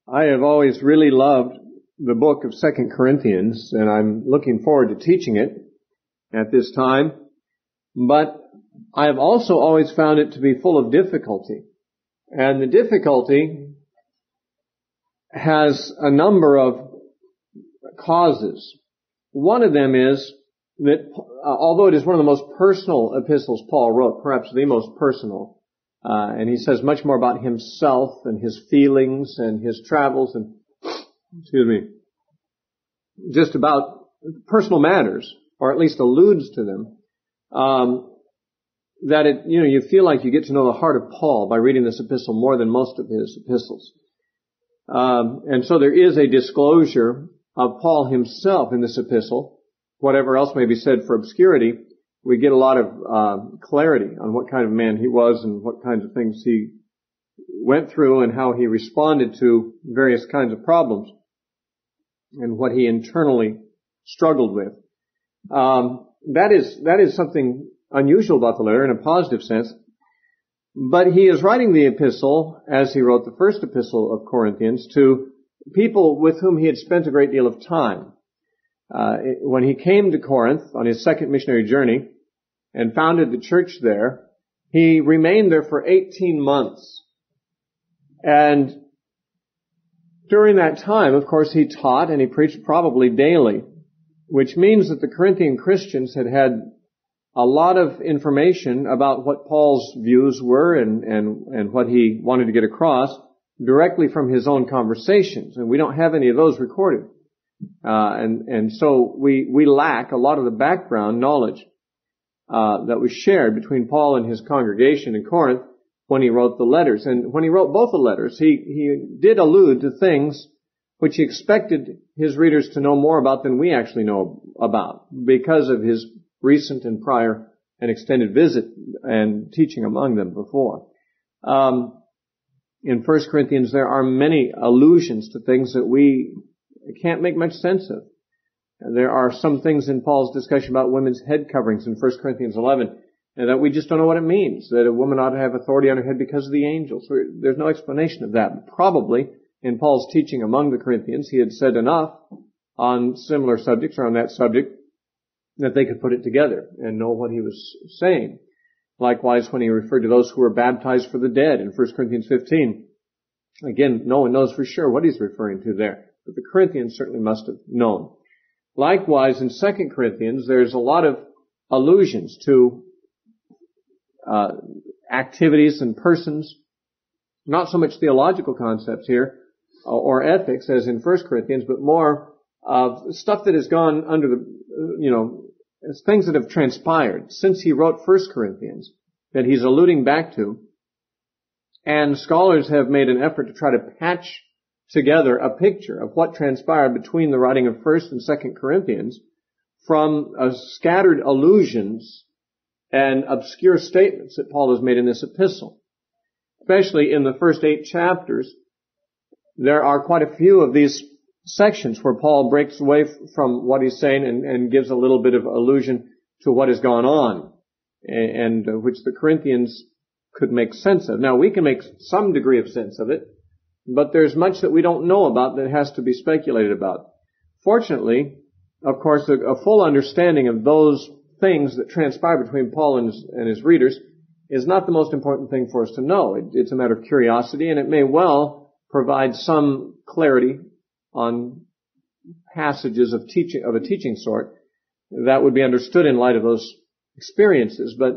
I have always really loved the book of 2 Corinthians, and I'm looking forward to teaching it at this time. But I have also always found it to be full of difficulty. And the difficulty has a number of causes. One of them is that although it is one of the most personal epistles Paul wrote, perhaps the most personal, and he says much more about himself and his feelings and his travels and, just about personal matters, or at least alludes to them, that you feel like you get to know the heart of Paul by reading this epistle more than most of his epistles. And so there is a disclosure of Paul himself in this epistle. Whatever else may be said for obscurity, we get a lot of clarity on what kind of man he was and what kinds of things he went through and how he responded to various kinds of problems and what he internally struggled with. That is something unusual about the letter in a positive sense. But he is writing the epistle, as he wrote the first epistle of Corinthians, to people with whom he had spent a great deal of time. When he came to Corinth on his second missionary journey and founded the church there, he remained there for 18 months. And during that time, of course, he taught and he preached probably daily, which means that the Corinthian Christians had had a lot of information about what Paul's views were and what he wanted to get across directly from his own conversations. And we don't have any of those recorded. And so we lack a lot of the background knowledge that was shared between Paul and his congregation in Corinth when he wrote the letters. And when he wrote both the letters, he did allude to things which he expected his readers to know more about than we actually know about because of his recent and prior and extended visit and teaching among them before. In 1 Corinthians, there are many allusions to things that we can't make much sense of. And there are some things in Paul's discussion about women's head coverings in 1 Corinthians 11 that we just don't know what it means, that a woman ought to have authority on her head because of the angels. There's no explanation of that. Probably in Paul's teaching among the Corinthians, he had said enough on similar subjects or on that subject that they could put it together and know what he was saying. Likewise, when he referred to those who were baptized for the dead in 1 Corinthians 15, again, no one knows for sure what he's referring to there, but the Corinthians certainly must have known. Likewise, in 2 Corinthians, there's a lot of allusions to activities and persons, not so much theological concepts here or ethics as in 1 Corinthians, but more of stuff that has gone under the, as things that have transpired since he wrote 1 Corinthians that he's alluding back to. And scholars have made an effort to try to patch together a picture of what transpired between the writing of 1 and 2 Corinthians from scattered allusions and obscure statements that Paul has made in this epistle. Especially in the first 8 chapters, there are quite a few of these sections where Paul breaks away from what he's saying and gives a little bit of allusion to what has gone on and which the Corinthians could make sense of. Now, we can make some degree of sense of it, but there's much that we don't know about that has to be speculated about. Fortunately, of course, a full understanding of those things that transpire between Paul and his readers is not the most important thing for us to know. It's a matter of curiosity, and it may well provide some clarity on passages of a teaching sort that would be understood in light of those experiences. But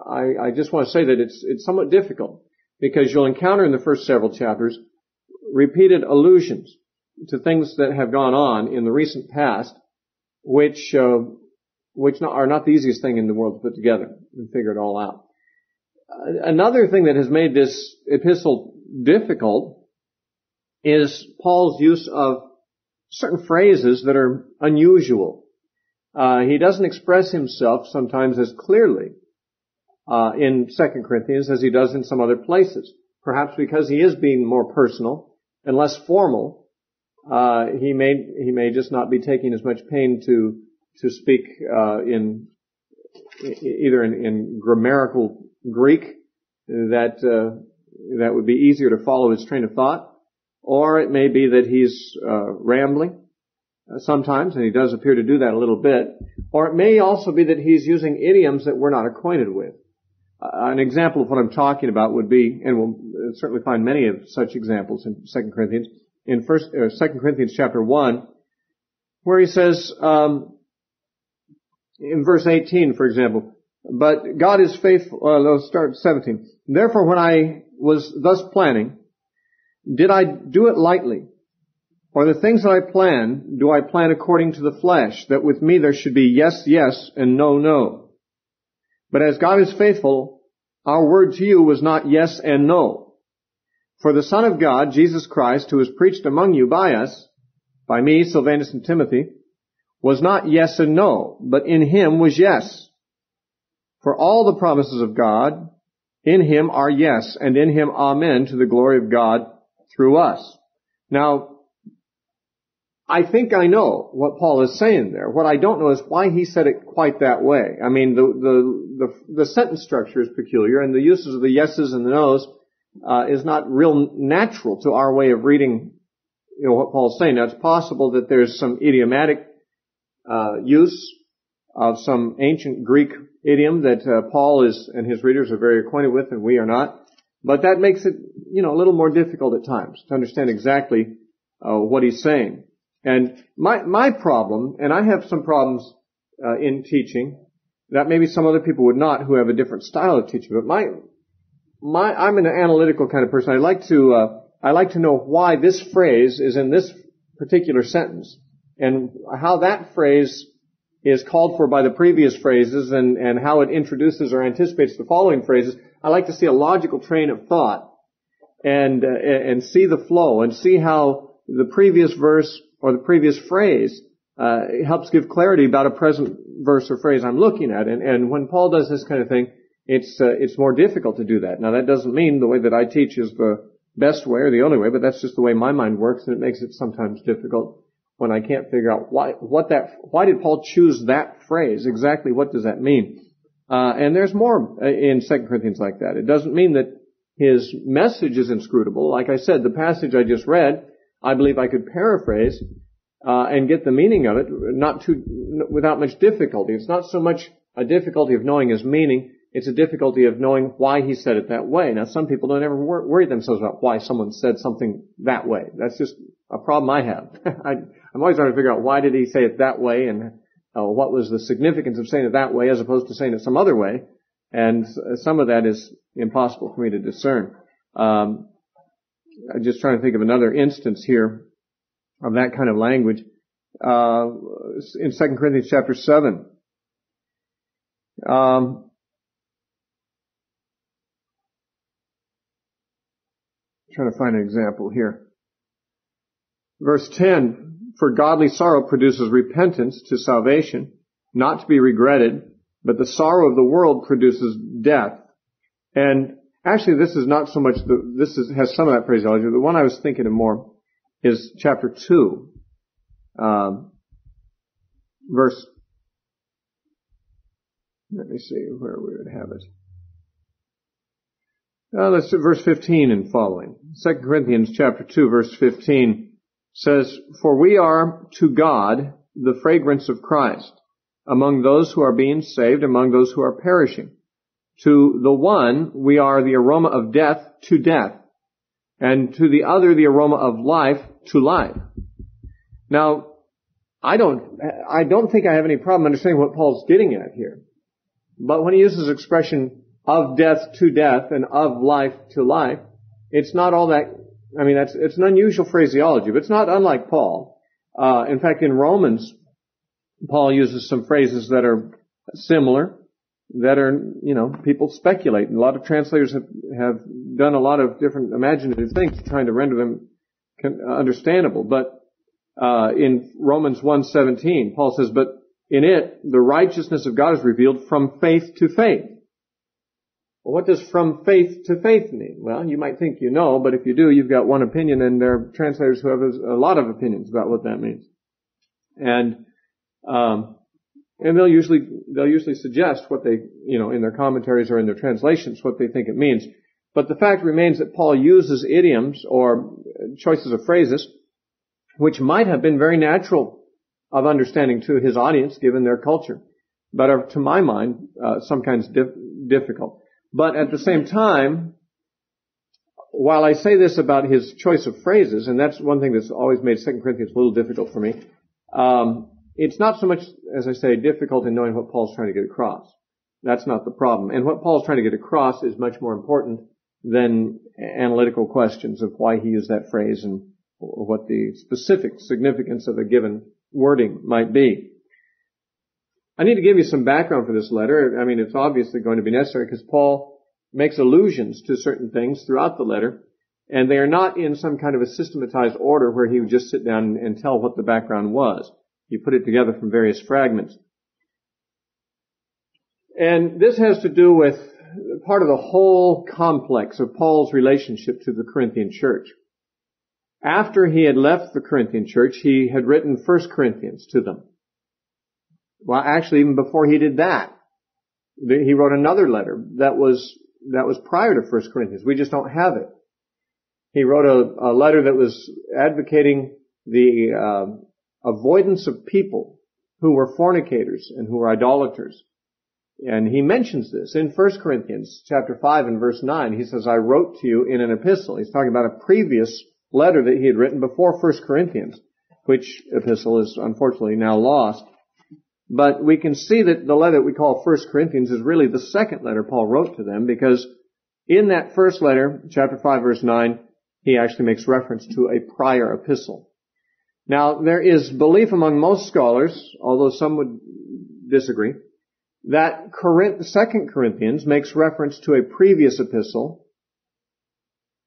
I just want to say that it's somewhat difficult because you'll encounter in the first several chapters repeated allusions to things that have gone on in the recent past, which are not the easiest thing in the world to put together and figure it all out. Another thing that has made this epistle difficult is Paul's use of certain phrases that are unusual. He doesn't express himself sometimes as clearly in 2 Corinthians as he does in some other places. Perhaps because he is being more personal and less formal, he may just not be taking as much pain to speak in grammatical Greek that would be easier to follow his train of thought, or it may be that he's rambling sometimes, and he does appear to do that a little bit, or it may also be that he's using idioms that we're not acquainted with. An example of what I'm talking about would be, and we'll certainly find many of such examples in 2 Corinthians, in 2 Corinthians chapter 1, where he says, in verse 18, for example, but God is faithful, let's start 17. Therefore, when I was thus planning, did I do it lightly? Or the things that I plan, do I plan according to the flesh, that with me there should be yes, yes, and no, no? But as God is faithful, our word to you was not yes and no. For the Son of God, Jesus Christ, who was preached among you by us, by me, Silvanus, and Timothy, was not yes and no, but in him was yes. For all the promises of God in him are yes, and in him amen, to the glory of God through us. Now, I think I know what Paul is saying there. What I don't know is why he said it quite that way. I mean, the sentence structure is peculiar, and the uses of the yeses and the nos is not real natural to our way of reading, what Paul's saying. Now, it's possible that there's some idiomatic use of some ancient Greek idiom that Paul is and his readers are very acquainted with, and we are not. But that makes it, a little more difficult at times to understand exactly what he's saying. And my problem, and I have some problems in teaching that maybe some other people would not, who have a different style of teaching. But I'm an analytical kind of person. I like to know why this phrase is in this particular sentence, and how that phrase is called for by the previous phrases, and how it introduces or anticipates the following phrases. I like to see a logical train of thought and see the flow and see how the previous verse or the previous phrase helps give clarity about a present verse or phrase I'm looking at. And when Paul does this kind of thing, it's more difficult to do that. Now, that doesn't mean the way that I teach is the best way or the only way, but that's just the way my mind works, and it makes it sometimes difficult when I can't figure out why did Paul choose that phrase? Exactly what does that mean? And there's more in 2 Corinthians like that. It doesn't mean that his message is inscrutable. Like I said, the passage I just read, I believe I could paraphrase and get the meaning of it without much difficulty. It's not so much a difficulty of knowing his meaning, it's a difficulty of knowing why he said it that way. Now, some people don't ever worry themselves about why someone said something that way. That's just a problem I have. I'm always trying to figure out why did he say it that way, and what was the significance of saying it that way as opposed to saying it some other way. And some of that is impossible for me to discern. I'm just trying to think of another instance here of that kind of language. In 2 Corinthians chapter 7. Trying to find an example here. Verse 10, for godly sorrow produces repentance to salvation, not to be regretted, but the sorrow of the world produces death. And actually, this is not so much, has some of that phraseology. The one I was thinking of more is chapter 2, verse, let me see where we would have it. Let's do verse 15 and following. 2 Corinthians chapter 2, verse 15 says, for we are to God the fragrance of Christ, among those who are being saved, among those who are perishing. To the one, we are the aroma of death to death, and to the other, the aroma of life to life. Now, I don't think I have any problem understanding what Paul's getting at here. But when he uses the expression of death to death and of life to life, it's not all that, it's an unusual phraseology, but it's not unlike Paul. In fact, in Romans, Paul uses some phrases that are similar, that are, people speculate. And a lot of translators have done a lot of different imaginative things trying to render them understandable. But in Romans 1:17, Paul says, but in it, the righteousness of God is revealed from faith to faith. Well, what does from faith to faith mean? Well, you might think you know, but if you do, you've got one opinion, and there are translators who have a lot of opinions about what that means. And they'll usually suggest what they, in their commentaries or in their translations, what they think it means. But the fact remains that Paul uses idioms or choices of phrases which might have been very natural of understanding to his audience given their culture, but are, to my mind, sometimes difficult. But at the same time, while I say this about his choice of phrases, and that's one thing that's always made 2 Corinthians a little difficult for me, it's not so much, as I say, difficult in knowing what Paul's trying to get across. That's not the problem. And what Paul's trying to get across is much more important than analytical questions of why he used that phrase and what the specific significance of a given wording might be. I need to give you some background for this letter. I mean, it's obviously going to be necessary because Paul makes allusions to certain things throughout the letter, and they are not in some kind of a systematized order where he would just sit down and tell what the background was. He put it together from various fragments. And this has to do with part of the whole complex of Paul's relationship to the Corinthian church. After he had left the Corinthian church, he had written 1 Corinthians to them. Well, actually, even before he did that, he wrote another letter that was prior to 1 Corinthians. We just don't have it. He wrote a letter that was advocating the avoidance of people who were fornicators and who were idolaters. And he mentions this in 1 Corinthians chapter 5 and verse 9. He says, I wrote to you in an epistle. He's talking about a previous letter that he had written before 1 Corinthians, which epistle is unfortunately now lost. But we can see that the letter that we call 1 Corinthians is really the second letter Paul wrote to them, because in that first letter, chapter 5, verse 9, he actually makes reference to a prior epistle. Now, there is belief among most scholars, although some would disagree, that 2 Corinthians makes reference to a previous epistle,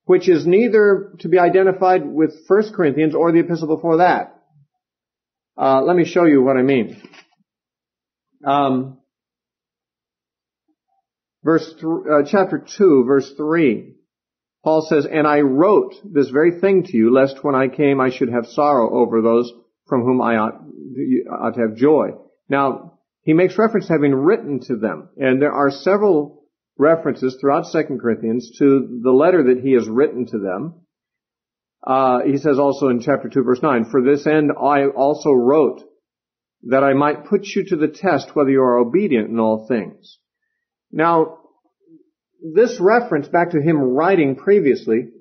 which is neither to be identified with 1 Corinthians or the epistle before that. Let me show you what I mean. Chapter 2, verse 3, Paul says, and I wrote this very thing to you, lest when I came I should have sorrow over those from whom I ought to have joy. Now, he makes reference to having written to them, and there are several references throughout 2 Corinthians to the letter that he has written to them. He says also in chapter 2, verse 9, for this end I also wrote, that I might put you to the test whether you are obedient in all things. Now, this reference back to him writing previously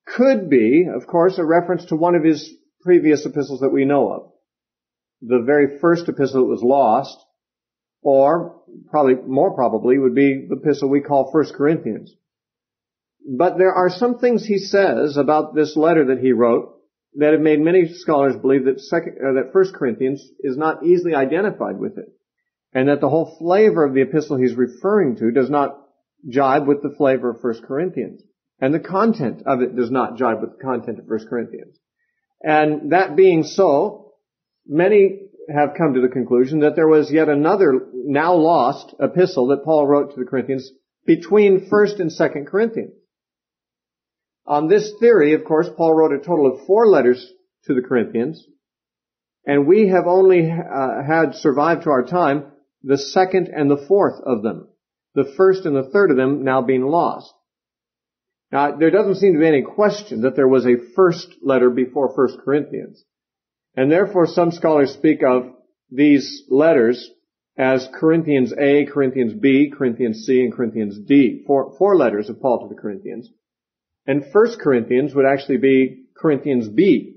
could be, of course, a reference to one of his previous epistles that we know of. The very first epistle that was lost, or more probably would be the epistle we call 1 Corinthians. But there are some things he says about this letter that he wrote that have made many scholars believe that 1 Corinthians is not easily identified with it, and that the whole flavor of the epistle he's referring to does not jibe with the flavor of 1 Corinthians, and the content of it does not jibe with the content of 1 Corinthians. And that being so, many have come to the conclusion that there was yet another, now lost, epistle that Paul wrote to the Corinthians between 1 and 2 Corinthians. On this theory, of course, Paul wrote a total of 4 letters to the Corinthians, and we have only had survived to our time the 2nd and the 4th of them, the 1st and the 3rd of them now being lost. Now, there doesn't seem to be any question that there was a first letter before 1 Corinthians, and therefore some scholars speak of these letters as Corinthians A, Corinthians B, Corinthians C, and Corinthians D, 4 letters of Paul to the Corinthians. And 1 Corinthians would actually be Corinthians B,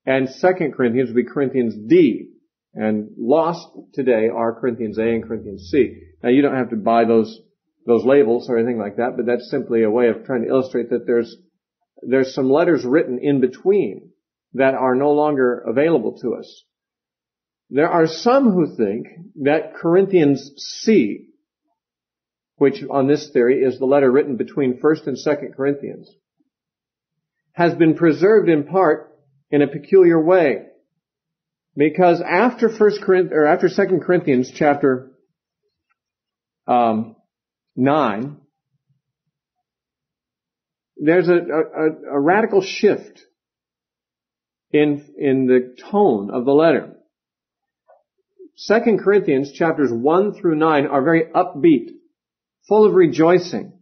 and 2 Corinthians would be Corinthians D, and lost today are Corinthians A and Corinthians C. Now, you don't have to buy those labels or anything like that, but that's simply a way of trying to illustrate that there's some letters written in between that are no longer available to us. There are some who think that Corinthians C, which on this theory is the letter written between 1st and 2nd Corinthians, has been preserved in part in a peculiar way. Because after 2 Corinthians chapter 9, there's a radical shift in the tone of the letter. 2 Corinthians chapters 1 through 9 are very upbeat, full of rejoicing,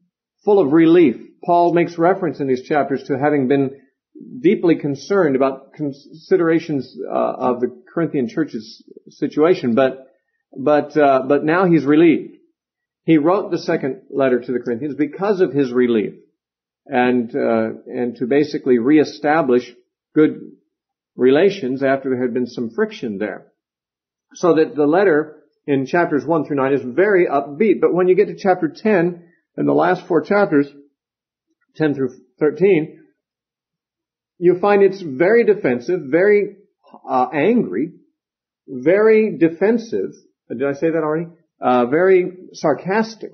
full of relief, Paul makes reference in these chapters to having been deeply concerned about considerations of the Corinthian church's situation, but now he's relieved. He wrote the second letter to the Corinthians because of his relief, and to basically reestablish good relations after there had been some friction there. So that the letter in chapters 1 through 9 is very upbeat. But when you get to chapter 10, and the last 4 chapters, 10 through 13, you find it's very defensive, very angry, very defensive. Did I say that already? Very sarcastic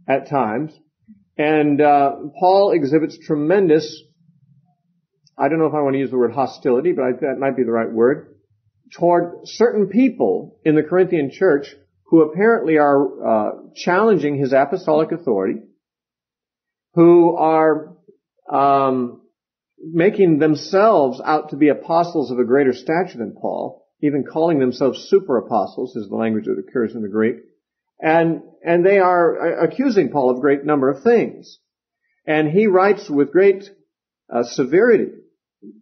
at times. And Paul exhibits tremendous, I don't know if I want to use the word hostility, but that might be the right word, toward certain people in the Corinthian church who apparently are challenging his apostolic authority, who are making themselves out to be apostles of a greater stature than Paul, even calling themselves super apostles is the language that occurs in the Greek. And they are accusing Paul of a great number of things. And he writes with great severity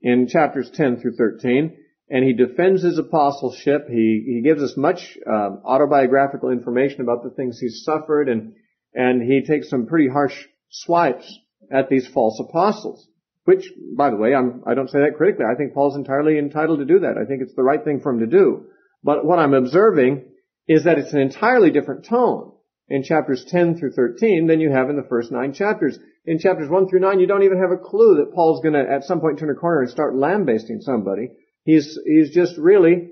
in chapters 10 through 13, and he defends his apostleship. He gives us much autobiographical information about the things he's suffered, and he takes some pretty harsh swipes at these false apostles. Which, by the way, I don't say that critically. I think Paul's entirely entitled to do that. I think it's the right thing for him to do. But what I'm observing is that it's an entirely different tone in chapters 10 through 13 than you have in the first 9 chapters. In chapters 1 through 9, you don't even have a clue that Paul's going to, at some point, turn a corner and start lambasting somebody. He's just really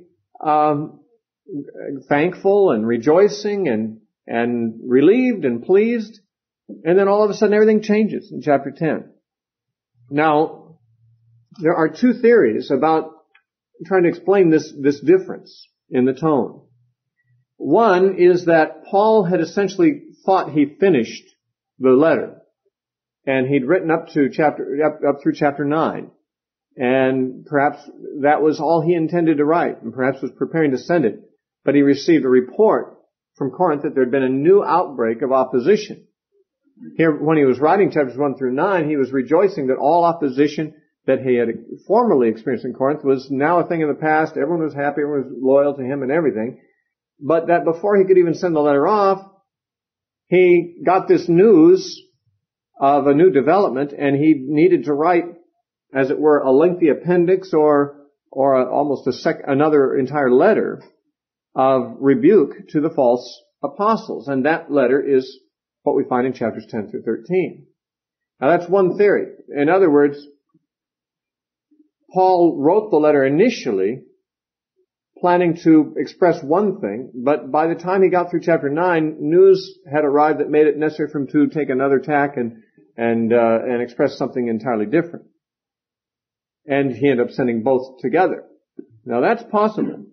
thankful and rejoicing and relieved and pleased. And then all of a sudden, everything changes in chapter 10. Now, there are 2 theories about trying to explain this difference in the tone. One is that Paul had essentially thought he finished the letter, and he'd written up through chapter 9, and perhaps that was all he intended to write, and perhaps was preparing to send it. But he received a report from Corinth that there had been a new outbreak of opposition. Here, when he was writing chapters 1 through 9, he was rejoicing that all opposition that he had formerly experienced in Corinth was now a thing of the past. Everyone was happy, everyone was loyal to him and everything. But that before he could even send the letter off, he got this news of a new development, and he needed to write, as it were, a lengthy appendix or almost another entire letter of rebuke to the false apostles. And that letter is what we find in chapters 10 through 13. Now that's one theory. In other words, Paul wrote the letter initially planning to express one thing, but by the time he got through chapter 9, news had arrived that made it necessary for him to take another tack and express something entirely different. And he ended up sending both together. Now that's possible.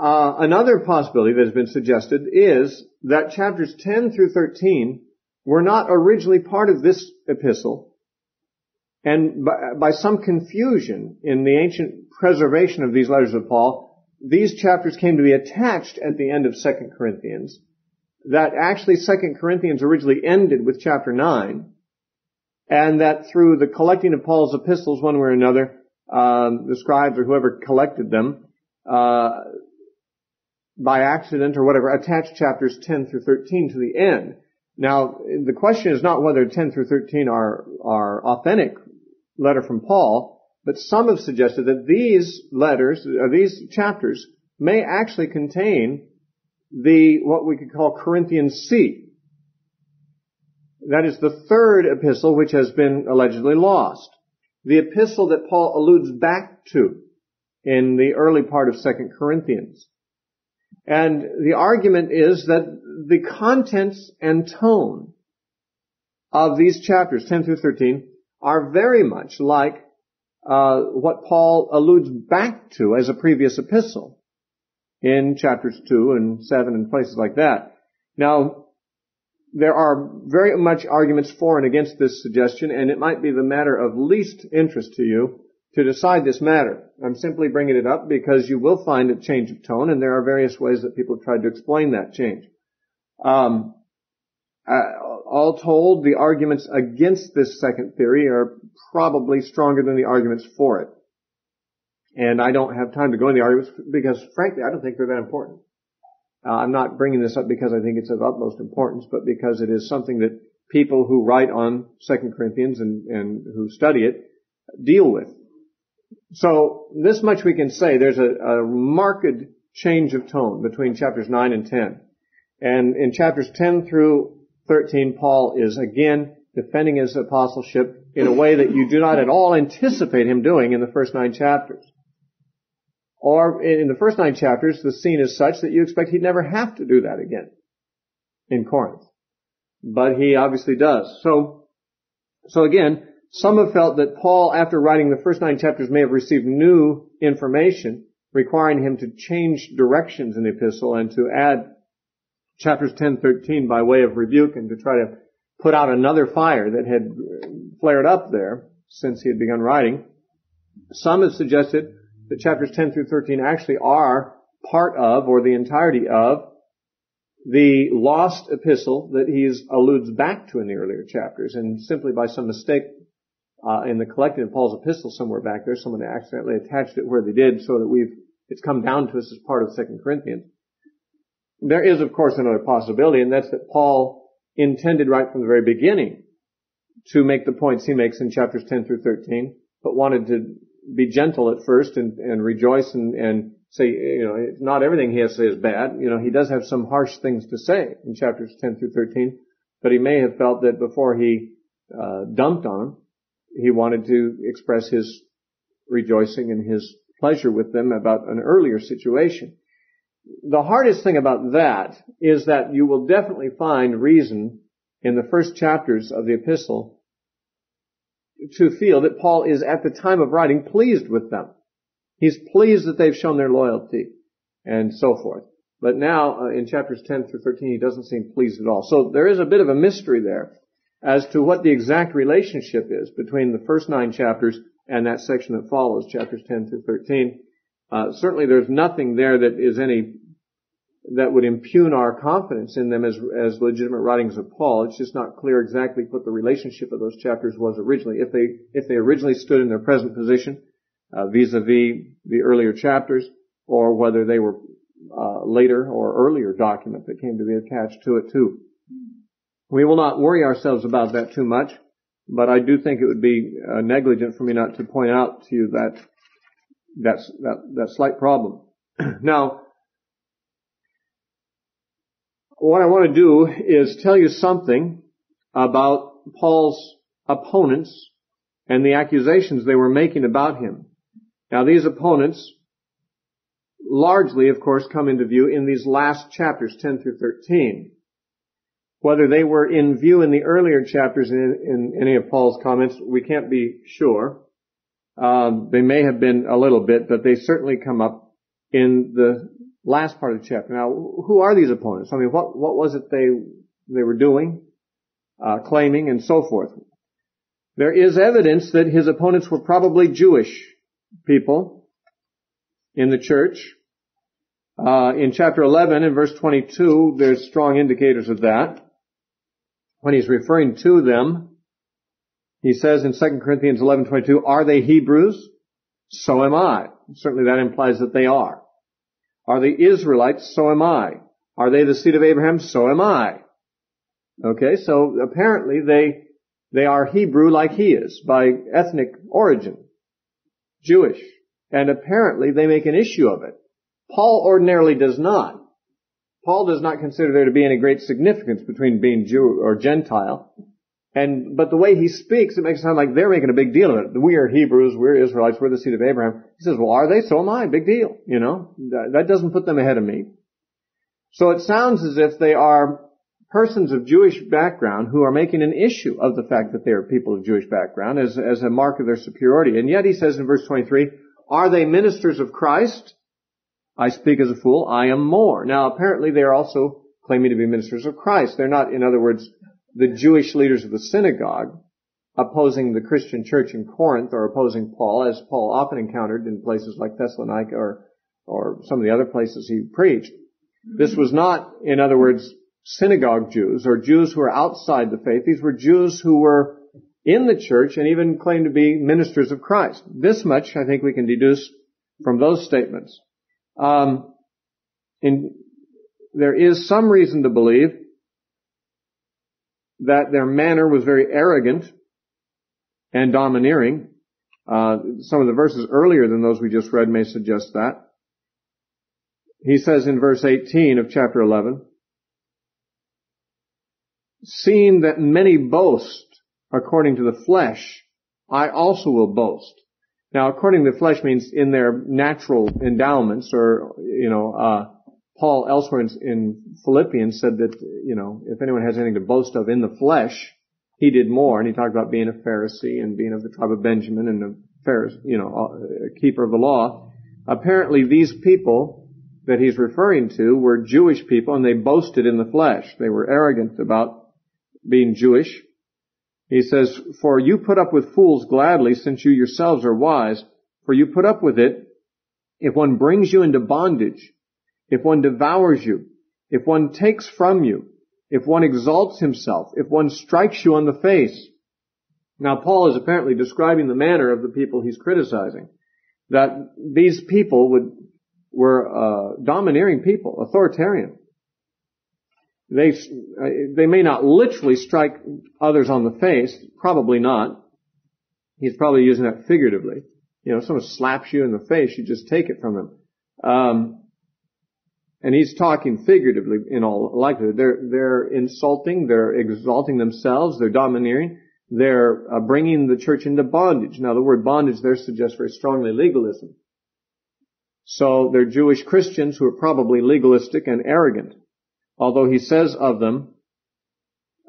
Another possibility that has been suggested is that chapters 10 through 13 were not originally part of this epistle, and by some confusion in the ancient preservation of these letters of Paul, these chapters came to be attached at the end of 2 Corinthians, that actually 2 Corinthians originally ended with chapter 9, and that through the collecting of Paul's epistles one way or another, the scribes or whoever collected them, by accident or whatever, attached chapters 10 through 13 to the end. Now, the question is not whether 10 through 13 are authentic letter from Paul, but some have suggested that these letters, or these chapters, may actually contain what we could call Corinthian C. That is the third epistle which has been allegedly lost. The epistle that Paul alludes back to in the early part of 2 Corinthians. And the argument is that the contents and tone of these chapters, 10 through 13, are very much like what Paul alludes back to as a previous epistle in chapters 2 and 7 and places like that. Now, there are very much arguments for and against this suggestion, and it might be the matter of least interest to you to decide this matter. I'm simply bringing it up because you will find a change of tone, and there are various ways that people have tried to explain that change. all told, the arguments against this second theory are probably stronger than the arguments for it. And I don't have time to go into the arguments because, frankly, I don't think they're that important. I'm not bringing this up because I think it's of utmost importance, but because it is something that people who write on 2 Corinthians and who study it deal with. So this much we can say, there's a marked change of tone between chapters 9 and 10. And in chapters 10 through 13, Paul is again defending his apostleship in a way that you do not at all anticipate him doing in the first 9 chapters. Or in the first 9 chapters, the scene is such that you expect he'd never have to do that again in Corinth. But he obviously does. So again, some have felt that Paul, after writing the first 9 chapters, may have received new information, requiring him to change directions in the epistle and to add chapters 10-13 by way of rebuke and to try to put out another fire that had flared up there since he had begun writing. Some have suggested that chapters 10 through 13 actually are part of, or the entirety of, the lost epistle that he alludes back to in the earlier chapters. And simply by some mistake in the collecting of Paul's epistle somewhere back there, someone accidentally attached it where they did so that it's come down to us as part of 2 Corinthians. There is, of course, another possibility, and that's that Paul intended right from the very beginning to make the points he makes in chapters 10 through 13, but wanted to be gentle at first and rejoice and say, not everything he has to say is bad. He does have some harsh things to say in chapters 10 through 13, but he may have felt that before he dumped on them, he wanted to express his rejoicing and his pleasure with them about an earlier situation. The hardest thing about that is that you will definitely find reason in the first chapters of the epistle to feel that Paul is at the time of writing pleased with them. He's pleased that they've shown their loyalty and so forth. But now in chapters 10 through 13 he doesn't seem pleased at all. So there is a bit of a mystery there as to what the exact relationship is between the first 9 chapters and that section that follows, chapters 10 through 13. Certainly there's nothing there that would impugn our confidence in them as legitimate writings of Paul. It's just not clear exactly what the relationship of those chapters was originally. If they originally stood in their present position, vis-a-vis the earlier chapters, or whether they were later or earlier document that came to be attached to it too. We will not worry ourselves about that too much, but I do think it would be negligent for me not to point out to you that slight problem. Now, what I want to do is tell you something about Paul's opponents and the accusations they were making about him. Now, these opponents largely, of course, come into view in these last chapters, 10 through 13. Whether they were in view in the earlier chapters in any of Paul's comments, we can't be sure. They may have been a little bit, but they certainly come up in the last part of the chapter. Now, who are these opponents? I mean, what was it they were doing, claiming, and so forth? There is evidence that his opponents were probably Jewish people in the church. In chapter 11 and verse 22, there's strong indicators of that. When he's referring to them, he says in 2 Corinthians 11:22, "Are they Hebrews? So am I." Certainly that implies that they are. "Are they Israelites? So am I. Are they the seed of Abraham? So am I." Okay, so apparently they are Hebrew like he is, by ethnic origin, Jewish. And apparently they make an issue of it. Paul ordinarily does not. Paul does not consider there to be any great significance between being Jew or Gentile. But the way he speaks, it makes it sound like they're making a big deal of it. We are Hebrews, we're Israelites, we're the seed of Abraham. He says, well, are they? So am I. Big deal. That doesn't put them ahead of me. So it sounds as if they are persons of Jewish background who are making an issue of the fact that they are people of Jewish background as a mark of their superiority. And yet he says in verse 23, "Are they ministers of Christ? I speak as a fool, I am more." Now, apparently they are also claiming to be ministers of Christ. They're not, in other words, the Jewish leaders of the synagogue opposing the Christian church in Corinth or opposing Paul, as Paul often encountered in places like Thessalonica or some of the other places he preached. This was not, in other words, synagogue Jews or Jews who were outside the faith. These were Jews who were in the church and even claimed to be ministers of Christ. This much, I think, we can deduce from those statements. There is some reason to believe that their manner was very arrogant and domineering. Some of the verses earlier than those we just read may suggest that. He says in verse 18 of chapter 11, "Seeing that many boast according to the flesh, I also will boast." Now, according to the flesh means in their natural endowments, or, Paul elsewhere in Philippians said that, if anyone has anything to boast of in the flesh, he did more. And he talked about being a Pharisee and being of the tribe of Benjamin and a keeper of the law. Apparently these people that he's referring to were Jewish people, and they boasted in the flesh. They were arrogant about being Jewish. He says, "For you put up with fools gladly, since you yourselves are wise. For you put up with it if one brings you into bondage, if one devours you, if one takes from you, if one exalts himself, if one strikes you on the face." Now, Paul is apparently describing the manner of the people he's criticizing. That these people were domineering people, authoritarian. They may not literally strike others on the face, probably not. He's probably using that figuratively. If someone slaps you in the face, you just take it from them. And he's talking figuratively in all likelihood. They're insulting, they're exalting themselves, they're domineering, they're bringing the church into bondage. Now, the word bondage there suggests very strongly legalism. So they're Jewish Christians who are probably legalistic and arrogant. Although he says of them,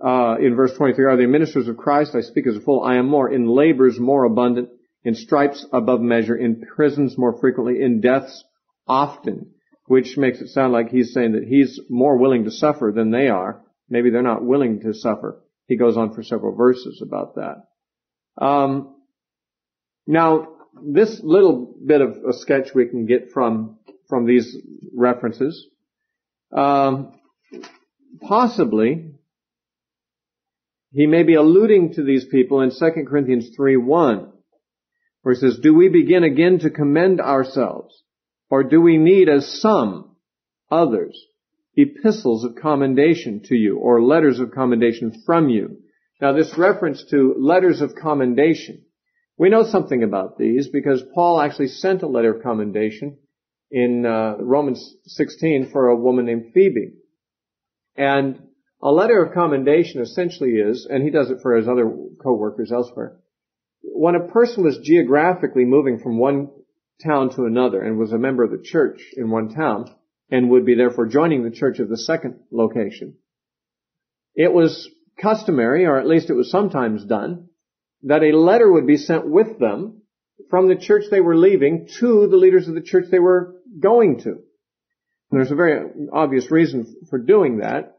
in verse 23, "Are they ministers of Christ? I speak as a fool. I am more. In labors more abundant, in stripes above measure, in prisons more frequently, in deaths often," which makes it sound like he's saying that he's more willing to suffer than they are. Maybe they're not willing to suffer. He goes on for several verses about that. Now, this little bit of a sketch we can get from these references. Possibly, he may be alluding to these people in 2 Corinthians 3:1, where he says, "Do we begin again to commend ourselves? Or do we need, as some others, epistles of commendation to you, or letters of commendation from you?" Now, this reference to letters of commendation, we know something about these because Paul actually sent a letter of commendation in Romans 16 for a woman named Phoebe. And a letter of commendation essentially is, and he does it for his other co-workers elsewhere, when a person was geographically moving from one town to another and was a member of the church in one town and would be therefore joining the church of the second location, it was customary, or at least it was sometimes done, that a letter would be sent with them from the church they were leaving to the leaders of the church they were going to. And there's a very obvious reason for doing that,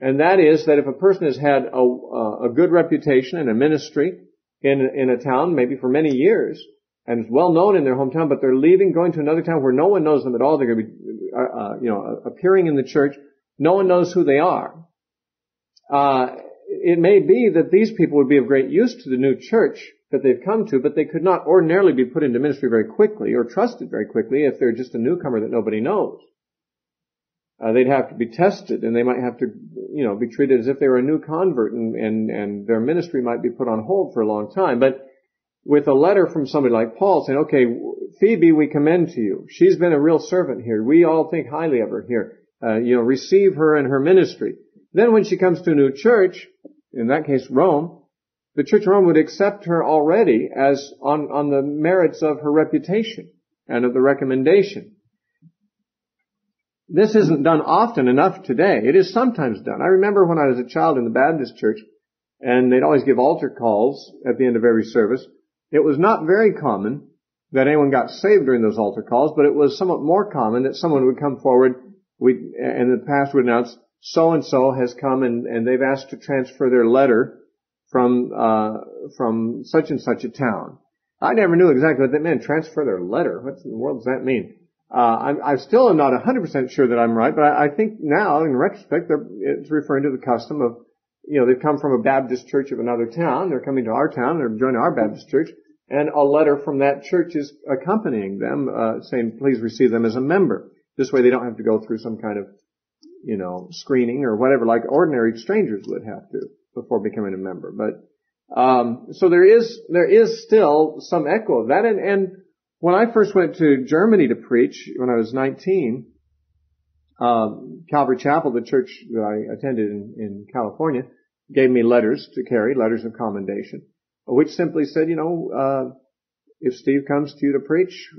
and that is that if a person has had a good reputation in a ministry in a town, maybe for many years, and is well known in their hometown, but they're leaving, going to another town where no one knows them at all, they're going to be, appearing in the church, no one knows who they are. It may be that these people would be of great use to the new church that they've come to, but they could not ordinarily be put into ministry very quickly or trusted very quickly if they're just a newcomer that nobody knows. They'd have to be tested, and they might have to, be treated as if they were a new convert, and their ministry might be put on hold for a long time. But with a letter from somebody like Paul saying, "Okay, Phoebe, we commend to you. She's been a real servant here. We all think highly of her here. Receive her in her ministry." Then when she comes to a new church, in that case Rome, the church of Rome would accept her already as on the merits of her reputation and of the recommendation. This isn't done often enough today. It is sometimes done. I remember when I was a child in the Baptist church, and they'd always give altar calls at the end of every service. It was not very common that anyone got saved during those altar calls, but it was somewhat more common that someone would come forward, and the pastor would announce, "So-and-so has come, and they've asked to transfer their letter from such and such a town." I never knew exactly what that meant, transfer their letter. What in the world does that mean? I still am not 100% sure that I'm right, but I think now, in retrospect, it's referring to the custom of, they've come from a Baptist church of another town, they're coming to our town, they're joining our Baptist church, and a letter from that church is accompanying them, saying, please receive them as a member. This way they don't have to go through some kind of, screening or whatever, like ordinary strangers would have to before becoming a member. But, so there is still some echo of that. And when I first went to Germany to preach when I was 19, Calvary Chapel, the church that I attended in California, gave me letters to carry, letters of commendation, which simply said, if Steve comes to you to preach,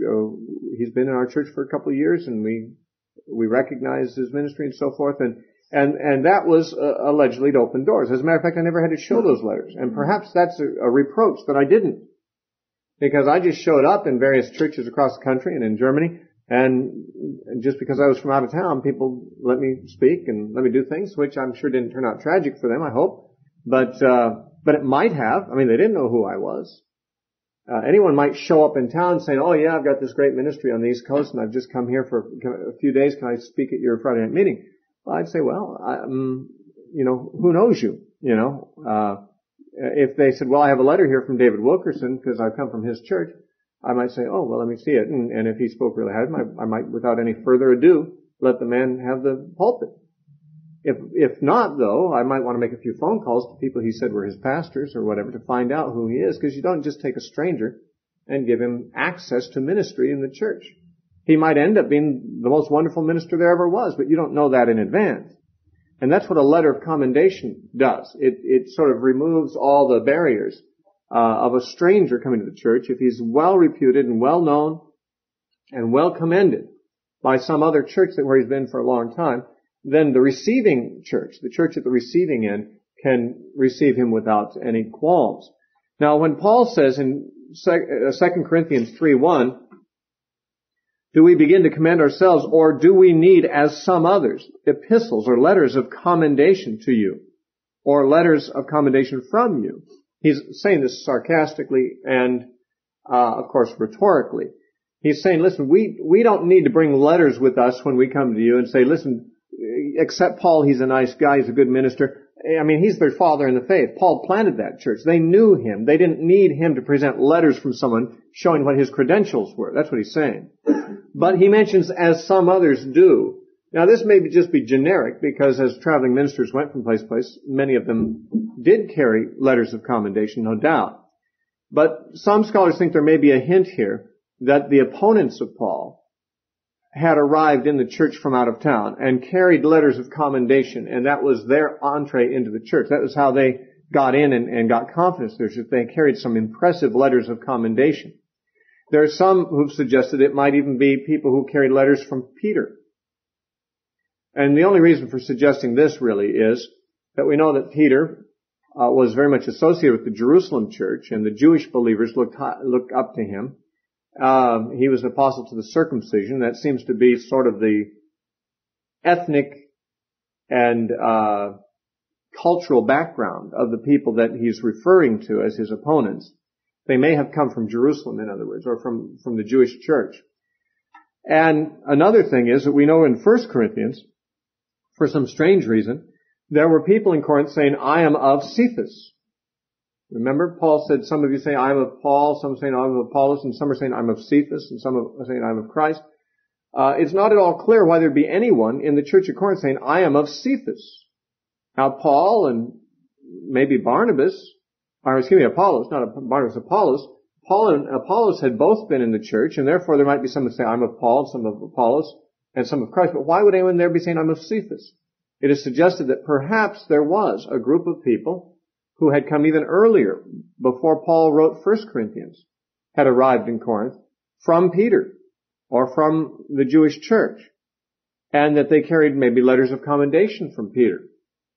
he's been in our church for a couple of years and we recognize his ministry and so forth. And that was allegedly to open doors. As a matter of fact, I never had to show those letters. And perhaps that's a reproach that I didn't. Because I just showed up in various churches across the country and in Germany, and just because I was from out of town, people let me speak and let me do things, which I'm sure didn't turn out tragic for them, I hope. But it might have. I mean, they didn't know who I was. Anyone might show up in town saying, oh yeah, I've got this great ministry on the East Coast and I've just come here for a few days. Can I speak at your Friday night meeting? Well, I'd say, well, who knows you, if they said, well, I have a letter here from David Wilkerson because I've come from his church, I might say, oh, well, let me see it. And if he spoke really hard, I might, without any further ado, let the man have the pulpit. If not, though, I might want to make a few phone calls to people he said were his pastors or whatever to find out who he is, because you don't just take a stranger and give him access to ministry in the church. He might end up being the most wonderful minister there ever was, but you don't know that in advance. And that's what a letter of commendation does. It sort of removes all the barriers of a stranger coming to the church. If he's well reputed and well known and well commended by some other church where he's been for a long time, then the receiving church, the church at the receiving end, can receive him without any qualms. Now, when Paul says in 2 Corinthians 3:1, do we begin to commend ourselves, or do we need, as some others, epistles or letters of commendation to you, or letters of commendation from you? He's saying this sarcastically and, of course, rhetorically. He's saying, listen, we don't need to bring letters with us when we come to you and say, listen, accept Paul, he's a nice guy, he's a good minister. I mean, he's their father in the faith. Paul planted that church. They knew him. They didn't need him to present letters from someone showing what his credentials were. That's what he's saying. But he mentions, as some others do. Now, this may just be generic, because as traveling ministers went from place to place, many of them did carry letters of commendation, no doubt. But some scholars think there may be a hint here that the opponents of Paul had arrived in the church from out of town and carried letters of commendation, and that was their entree into the church. That was how they got in and got confidence there. They carried some impressive letters of commendation. There are some who've suggested it might even be people who carried letters from Peter. And the only reason for suggesting this really is that we know that Peter was very much associated with the Jerusalem church, and the Jewish believers looked up to him. He was an apostle to the circumcision. That seems to be sort of the ethnic and cultural background of the people that he's referring to as his opponents. They may have come from Jerusalem, in other words, or from the Jewish church. And another thing is that we know in 1 Corinthians, for some strange reason, there were people in Corinth saying, I am of Cephas. Remember, Paul said, some of you say, I am of Paul, some saying, I am of Apollos, and some are saying, I'm of Cephas, and some are saying, I'm of Christ. It's not at all clear why there'd be anyone in the church of Corinth saying, I am of Cephas. Now, Paul and maybe Apollos, not Barnabas, Apollos. Paul and Apollos had both been in the church, and therefore there might be some that say, I'm of Paul, some of Apollos, and some of Christ. But why would anyone there be saying, I'm of Cephas? It is suggested that perhaps there was a group of people who had come even earlier, before Paul wrote 1 Corinthians, had arrived in Corinth from Peter or from the Jewish church, and that they carried maybe letters of commendation from Peter,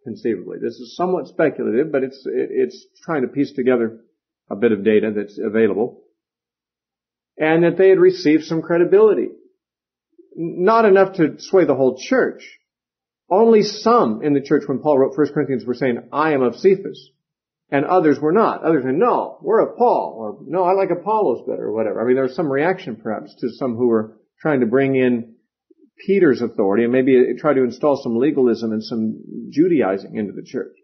conceivably. This is somewhat speculative, but it's trying to piece together a bit of data that's available, and that they had received some credibility. Not enough to sway the whole church. Only some in the church when Paul wrote 1 Corinthians were saying, I am of Cephas. And others were not. Others said, no, we're of Paul. Or, no, I like Apollos better, or whatever. I mean, there was some reaction perhaps to some who were trying to bring in Peter's authority and maybe try to install some legalism and some Judaizing into the church.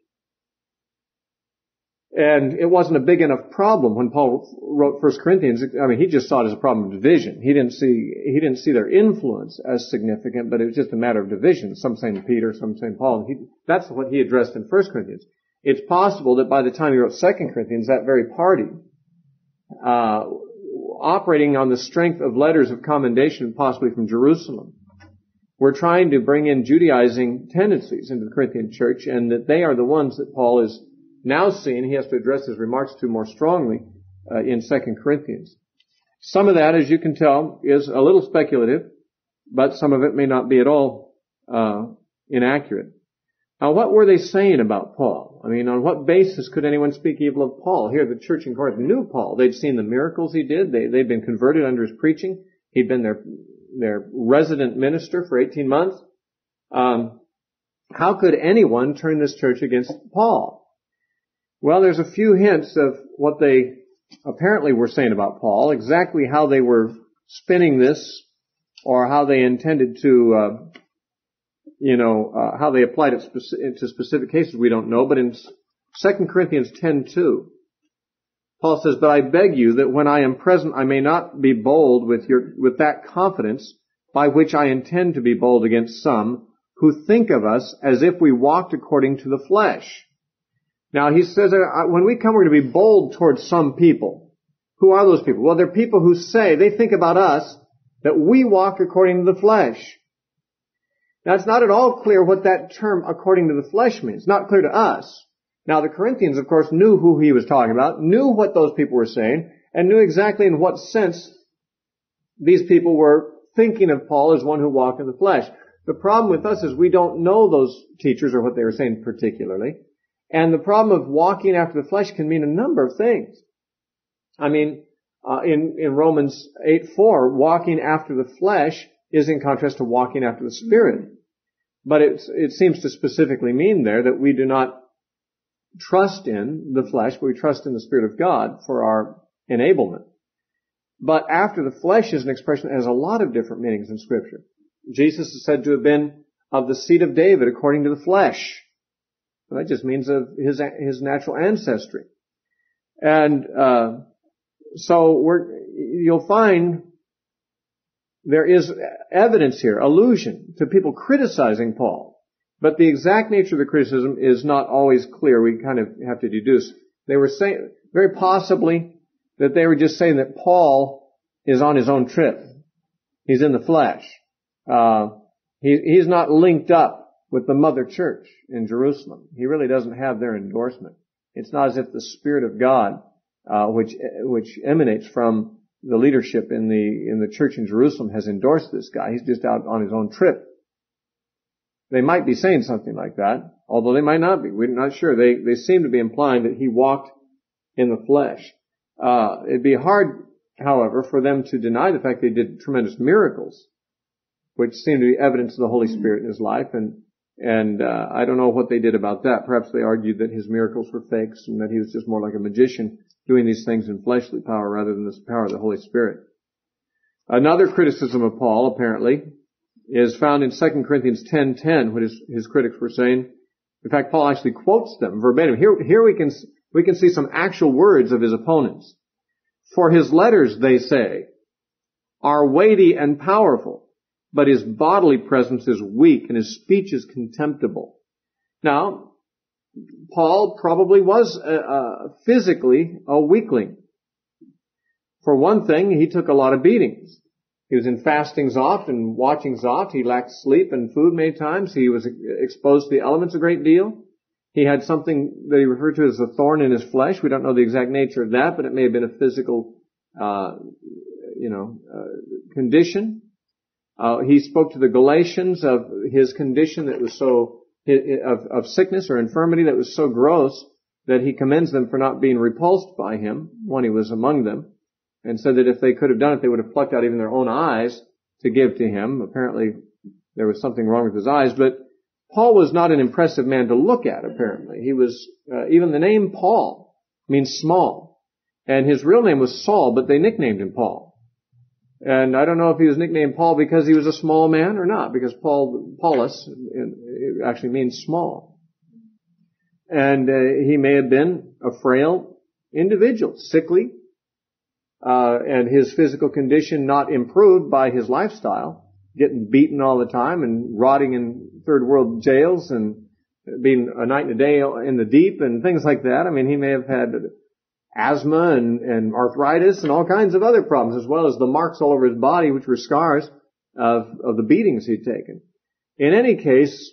And it wasn't a big enough problem when Paul wrote 1 Corinthians. I mean, he just saw it as a problem of division. He didn't see their influence as significant, but it was just a matter of division. Some saying Peter, some saying Paul. That's what he addressed in 1 Corinthians. It's possible that by the time he wrote 2 Corinthians, that very party, operating on the strength of letters of commendation, possibly from Jerusalem, were trying to bring in Judaizing tendencies into the Corinthian church, and that they are the ones that Paul is now seeing he has to address his remarks to more strongly in 2 Corinthians. Some of that, as you can tell, is a little speculative, but some of it may not be at all inaccurate. Now, what were they saying about Paul? I mean, on what basis could anyone speak evil of Paul? Here, the church in Corinth knew Paul. They'd seen the miracles he did. They'd been converted under his preaching. He'd been their resident minister for 18 months. How could anyone turn this church against Paul? Well, there's a few hints of what they apparently were saying about Paul, exactly how they were spinning this, or how they intended to, how they applied it to specific cases, we don't know. But in 2 Corinthians 10:2, Paul says, "But I beg you that when I am present, I may not be bold with that confidence by which I intend to be bold against some who think of us as if we walked according to the flesh." Now, he says, when we come, we're going to be bold towards some people. Who are those people? Well, they're people who say, they think about us, that we walk according to the flesh. Now, it's not at all clear what that term, according to the flesh, means. It's not clear to us. Now, the Corinthians, of course, knew who he was talking about, knew what those people were saying, and knew exactly in what sense these people were thinking of Paul as one who walked in the flesh. The problem with us is we don't know those teachers or what they were saying particularly. And the problem of walking after the flesh can mean a number of things. I mean, in Romans 8:4, walking after the flesh is in contrast to walking after the Spirit. But it seems to specifically mean there that we do not trust in the flesh, but we trust in the Spirit of God for our enablement. But after the flesh is an expression that has a lot of different meanings in Scripture. Jesus is said to have been of the seed of David according to the flesh. Well, that just means of his natural ancestry. And so you'll find there is evidence here, allusion to people criticizing Paul. But the exact nature of the criticism is not always clear. We kind of have to deduce. They were saying, very possibly, that they were just saying that Paul is on his own trip. He's in the flesh. He's not linked up with the mother church in Jerusalem. He really doesn't have their endorsement. It's not as if the Spirit of God, which emanates from the leadership in the church in Jerusalem, has endorsed this guy. He's just out on his own trip. They might be saying something like that, although they might not be. We're not sure. They seem to be implying that he walked in the flesh. It'd be hard, however, for them to deny the fact they did tremendous miracles, which seem to be evidence of the Holy Spirit in his life, and I don't know what they did about that. Perhaps they argued that his miracles were fakes and that he was just more like a magician doing these things in fleshly power rather than the power of the Holy Spirit. Another criticism of Paul, apparently, is found in 2 Corinthians 10:10, what his critics were saying. In fact, Paul actually quotes them verbatim. Here we can see some actual words of his opponents. "For his letters," they say, "are weighty and powerful, but his bodily presence is weak and his speech is contemptible." Now, Paul probably was physically a weakling. For one thing, he took a lot of beatings. He was in fastings oft and watchings oft. He lacked sleep and food many times. He was exposed to the elements a great deal. He had something that he referred to as a thorn in his flesh. We don't know the exact nature of that, but it may have been a physical, condition. He spoke to the Galatians of his condition that was of sickness or infirmity that was so gross that he commends them for not being repulsed by him when he was among them, and said that if they could have done it, they would have plucked out even their own eyes to give to him. Apparently, there was something wrong with his eyes, but Paul was not an impressive man to look at, apparently. He was, even the name Paul means small. And his real name was Saul, but they nicknamed him Paul. And I don't know if he was nicknamed Paul because he was a small man or not, because Paulus, it actually means small. And he may have been a frail individual, sickly, and his physical condition not improved by his lifestyle, getting beaten all the time and rotting in third world jails and being a night and a day in the deep and things like that. I mean, he may have had asthma and arthritis and all kinds of other problems, as well as the marks all over his body, which were scars of the beatings he'd taken. In any case,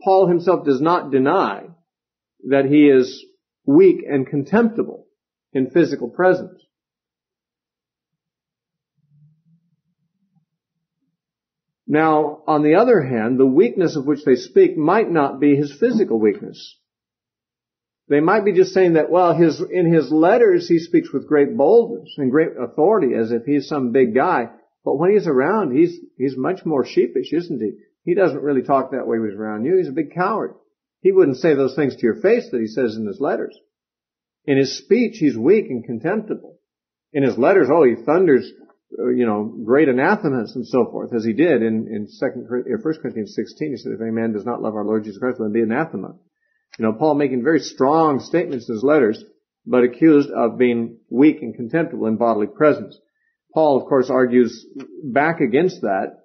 Paul himself does not deny that he is weak and contemptible in physical presence. Now, on the other hand, the weakness of which they speak might not be his physical weakness. They might be just saying that, well, in his letters he speaks with great boldness and great authority as if he's some big guy. But when he's around, he's much more sheepish, isn't he? He doesn't really talk that way when he's around you. He's a big coward. He wouldn't say those things to your face that he says in his letters. In his speech, he's weak and contemptible. In his letters, he thunders, great anathemas and so forth, as he did in 1 Corinthians 16. He said, if any man does not love our Lord Jesus Christ, let him be anathema. Paul making very strong statements in his letters, but accused of being weak and contemptible in bodily presence. Paul, of course, argues back against that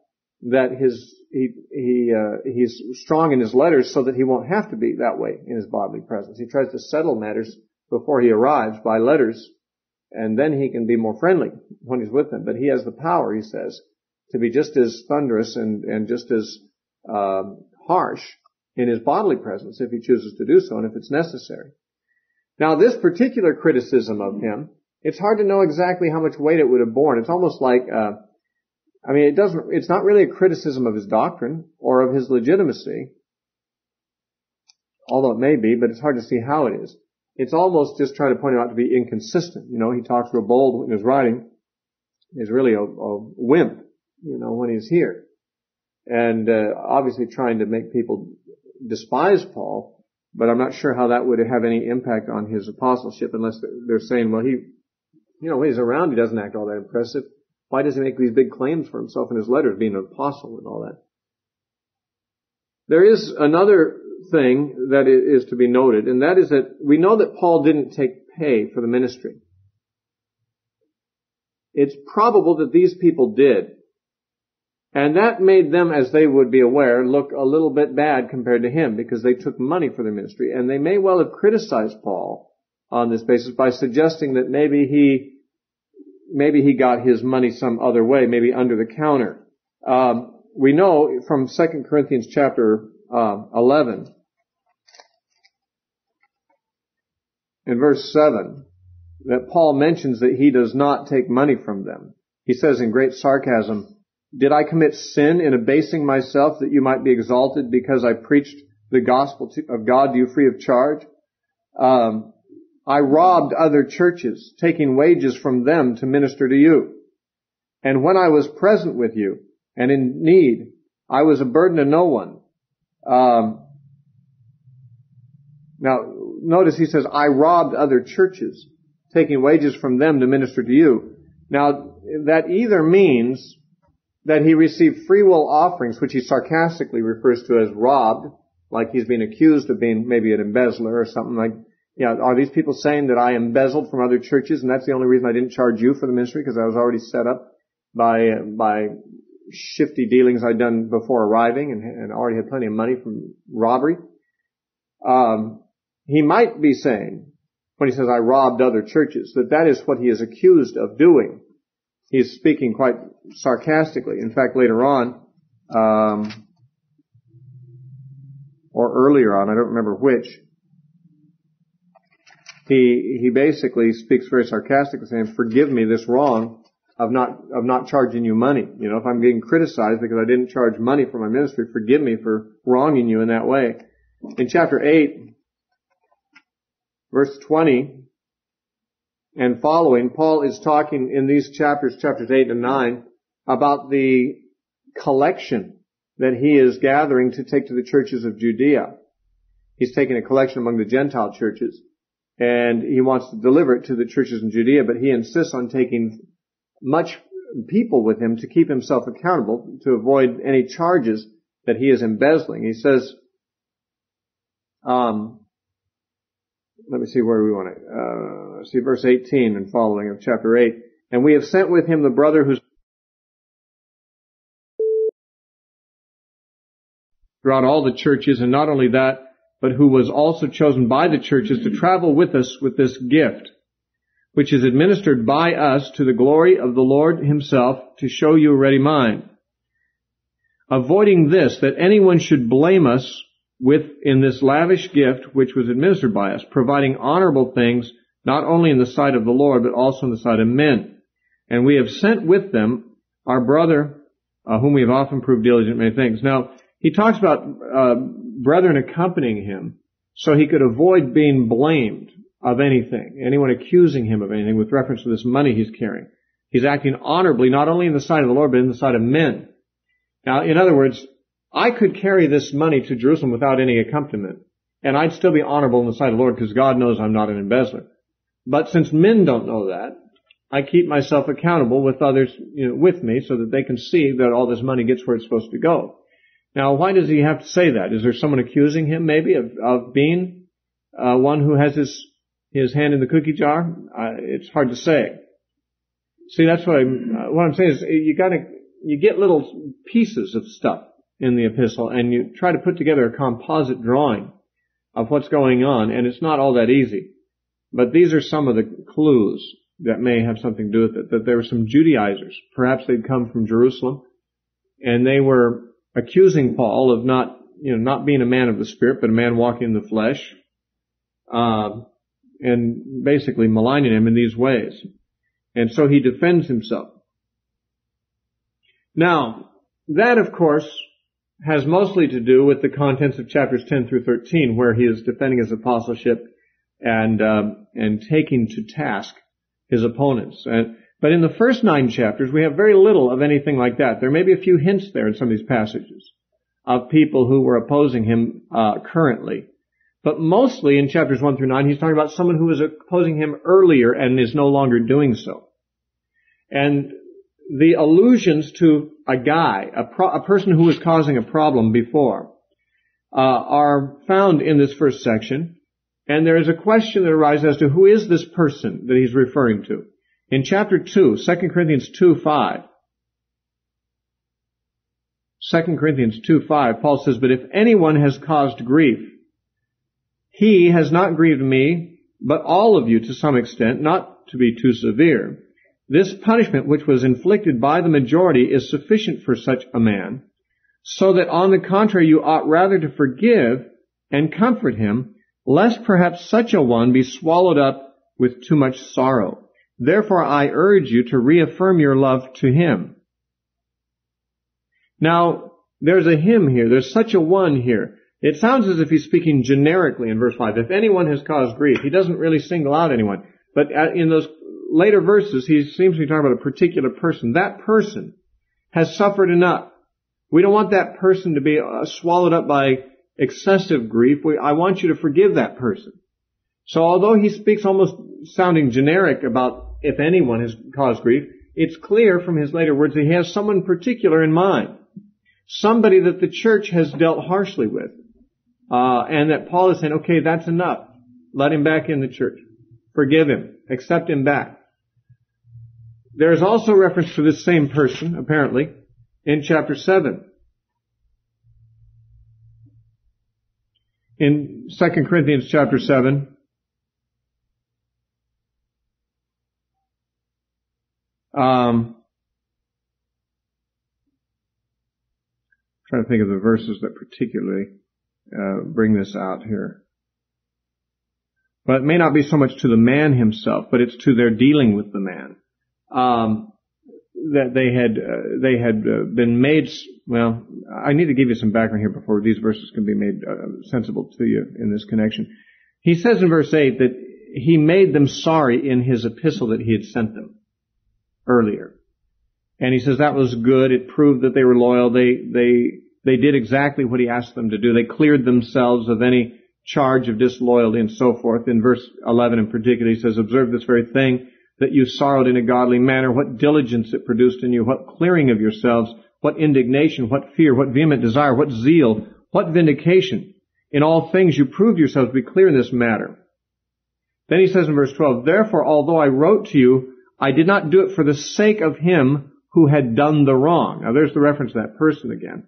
he's strong in his letters so that he won't have to be that way in his bodily presence. He tries to settle matters before he arrives by letters, and then he can be more friendly when he's with them. But he has the power, he says, to be just as thunderous and just as harsh in his bodily presence if he chooses to do so and if it's necessary. Now, this particular criticism of him, it's hard to know exactly how much weight it would have borne. It's almost like, it's not really a criticism of his doctrine or of his legitimacy, although it may be, but it's hard to see how it is. It's almost just trying to point him out to be inconsistent. He talks real bold in his writing. He's really a wimp, when he's here. And obviously trying to make people despise Paul, but I'm not sure how that would have any impact on his apostleship unless they're saying, well, when he's around, he doesn't act all that impressive. Why does he make these big claims for himself in his letters, being an apostle and all that? There is another thing that is to be noted, and that is that we know that Paul didn't take pay for the ministry. It's probable that these people did. And that made them, as they would be aware, look a little bit bad compared to him because they took money for their ministry. And they may well have criticized Paul on this basis by suggesting that maybe he got his money some other way, maybe under the counter. We know from 2 Corinthians chapter 11 in verse 7 that Paul mentions that he does not take money from them. He says in great sarcasm, "Did I commit sin in abasing myself that you might be exalted because I preached the gospel of God to you free of charge? I robbed other churches, taking wages from them to minister to you. And when I was present with you and in need, I was a burden to no one." Now, notice he says, "I robbed other churches, taking wages from them to minister to you." Now, that either means that he received free will offerings, which he sarcastically refers to as robbed, like he's being accused of being maybe an embezzler or something like, are these people saying that I embezzled from other churches and that's the only reason I didn't charge you for the ministry because I was already set up by shifty dealings I'd done before arriving and already had plenty of money from robbery? He might be saying, when he says I robbed other churches, that is what he is accused of doing. He's speaking quite sarcastically. In fact, later on, or earlier on, I don't remember which, he basically speaks very sarcastically, saying, "Forgive me this wrong of not charging you money. If I'm being criticized because I didn't charge money for my ministry, forgive me for wronging you in that way." In chapter 8, verse 20, and following, Paul is talking in these chapters 8 and 9, about the collection that he is gathering to take to the churches of Judea. He's taking a collection among the Gentile churches, and he wants to deliver it to the churches in Judea, but he insists on taking much people with him to keep himself accountable, to avoid any charges that he is embezzling. He says, let me see where we want to, see verse 18 and following of chapter 8. And we have sent with him the brother who's throughout all the churches, and not only that, but who was also chosen by the churches to travel with us with this gift, which is administered by us to the glory of the Lord himself, to show you a ready mind. Avoiding this, that anyone should blame us in this lavish gift which was administered by us, providing honorable things, not only in the sight of the Lord, but also in the sight of men. And we have sent with them our brother, whom we have often proved diligent in many things. Now, he talks about brethren accompanying him so he could avoid being blamed of anything, anyone accusing him of anything with reference to this money he's carrying. He's acting honorably, not only in the sight of the Lord, but in the sight of men. Now, in other words, I could carry this money to Jerusalem without any accompaniment, and I'd still be honorable in the sight of the Lord because God knows I'm not an embezzler. But since men don't know that, I keep myself accountable with others, with me, so that they can see that all this money gets where it's supposed to go. Now, why does he have to say that? Is there someone accusing him maybe of being one who has his hand in the cookie jar? It's hard to say. See, that's what I'm saying is you get little pieces of stuff in the epistle and you try to put together a composite drawing of what's going on, and it's not all that easy. But these are some of the clues that may have something to do with it, that there were some Judaizers. Perhaps they'd come from Jerusalem, and they were accusing Paul of not being a man of the Spirit, but a man walking in the flesh, and basically maligning him in these ways. And so he defends himself. Now, that of course has mostly to do with the contents of chapters 10 through 13, where he is defending his apostleship and taking to task his opponents. But in the first 9 chapters, we have very little of anything like that. There may be a few hints there in some of these passages of people who were opposing him currently. But mostly in chapters 1 through 9, he's talking about someone who was opposing him earlier and is no longer doing so. And the allusions to a guy, a person who was causing a problem before, are found in this first section. And there is a question that arises as to who is this person that he's referring to. In chapter 2, 2 Corinthians 2:5, 2 Corinthians 2:5, Paul says, "But if anyone has caused grief, he has not grieved me, but all of you to some extent, not to be too severe. This punishment which was inflicted by the majority is sufficient for such a man, so that on the contrary you ought rather to forgive and comfort him, lest perhaps such a one be swallowed up with too much sorrow. Therefore I urge you to reaffirm your love to him." Now, there's a him here. There's such a one here. It sounds as if he's speaking generically in verse 5. If anyone has caused grief, he doesn't really single out anyone. But in those later verses, he seems to be talking about a particular person. That person has suffered enough. We don't want that person to be swallowed up by excessive grief. I want you to forgive that person. So although he speaks almost sounding generic about if anyone has caused grief, it's clear from his later words that he has someone particular in mind. Somebody that the church has dealt harshly with. And that Paul is saying, okay, that's enough. Let him back in the church. Forgive him. Accept him back. There is also reference to this same person, apparently, in chapter 7. In 2 Corinthians chapter 7, trying to think of the verses that particularly bring this out here. But it may not be so much to the man himself, but it's to their dealing with the man. That they had been made, well, I need to give you some background here before these verses can be made sensible to you in this connection. He says in verse 8 that he made them sorry in his epistle that he had sent them earlier. And he says that was good. It proved that they were loyal. They did exactly what he asked them to do. They cleared themselves of any charge of disloyalty and so forth. In verse 11 in particular, he says, "Observe this very thing, that you sorrowed in a godly manner, what diligence it produced in you, what clearing of yourselves, what indignation, what fear, what vehement desire, what zeal, what vindication. In all things you proved yourselves to be clear in this matter. Then he says in verse 12, therefore, although I wrote to you, I did not do it for the sake of him who had done the wrong. Now there's the reference to that person again.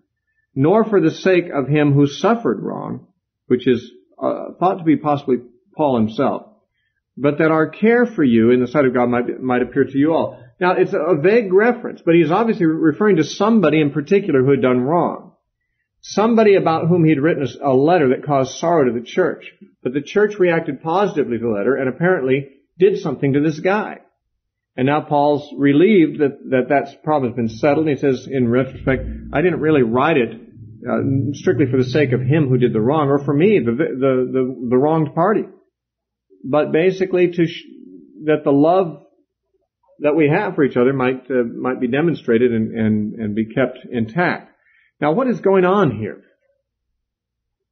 Nor for the sake of him who suffered wrong, which is thought to be possibly Paul himself, but that our care for you in the sight of God might appear to you all. Now it's a vague reference, but he's obviously referring to somebody in particular who had done wrong. Somebody about whom he'd written a letter that caused sorrow to the church. But the church reacted positively to the letter and apparently did something to this guy. And now Paul's relieved that problem has been settled. And he says, in retrospect, I didn't really write it strictly for the sake of him who did the wrong, or for me, the wronged party. But basically that the love that we have for each other might be demonstrated and be kept intact. Now, what is going on here?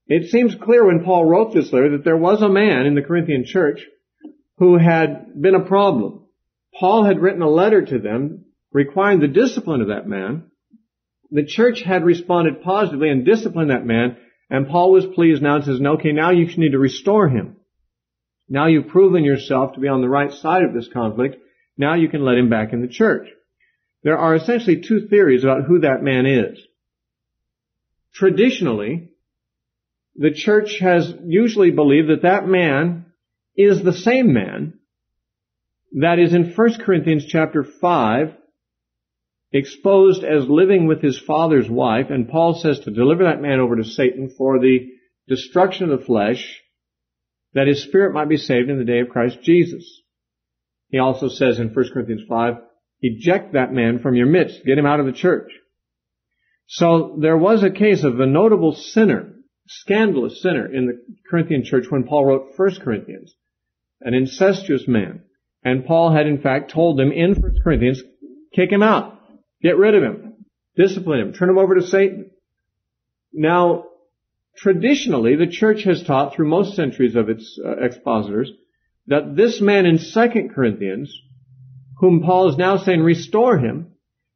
It seems clear when Paul wrote this letter that there was a man in the Corinthian church who had been a problem. Paul had written a letter to them requiring the discipline of that man. The church had responded positively and disciplined that man, and Paul was pleased now and says, okay, now you need to restore him. Now you've proven yourself to be on the right side of this conflict. Now you can let him back in the church. There are essentially two theories about who that man is. Traditionally, the church has usually believed that man is the same man that is in 1 Corinthians chapter 5, exposed as living with his father's wife, and Paul says to deliver that man over to Satan for the destruction of the flesh, that his spirit might be saved in the day of Christ Jesus. He also says in 1 Corinthians 5, eject that man from your midst, get him out of the church. So there was a case of a notable sinner, scandalous sinner in the Corinthian church when Paul wrote 1 Corinthians, an incestuous man. And Paul had in fact told them in 1 Corinthians, kick him out, get rid of him, discipline him, turn him over to Satan. Now, traditionally, the church has taught through most centuries of its expositors that this man in 2 Corinthians, whom Paul is now saying restore him,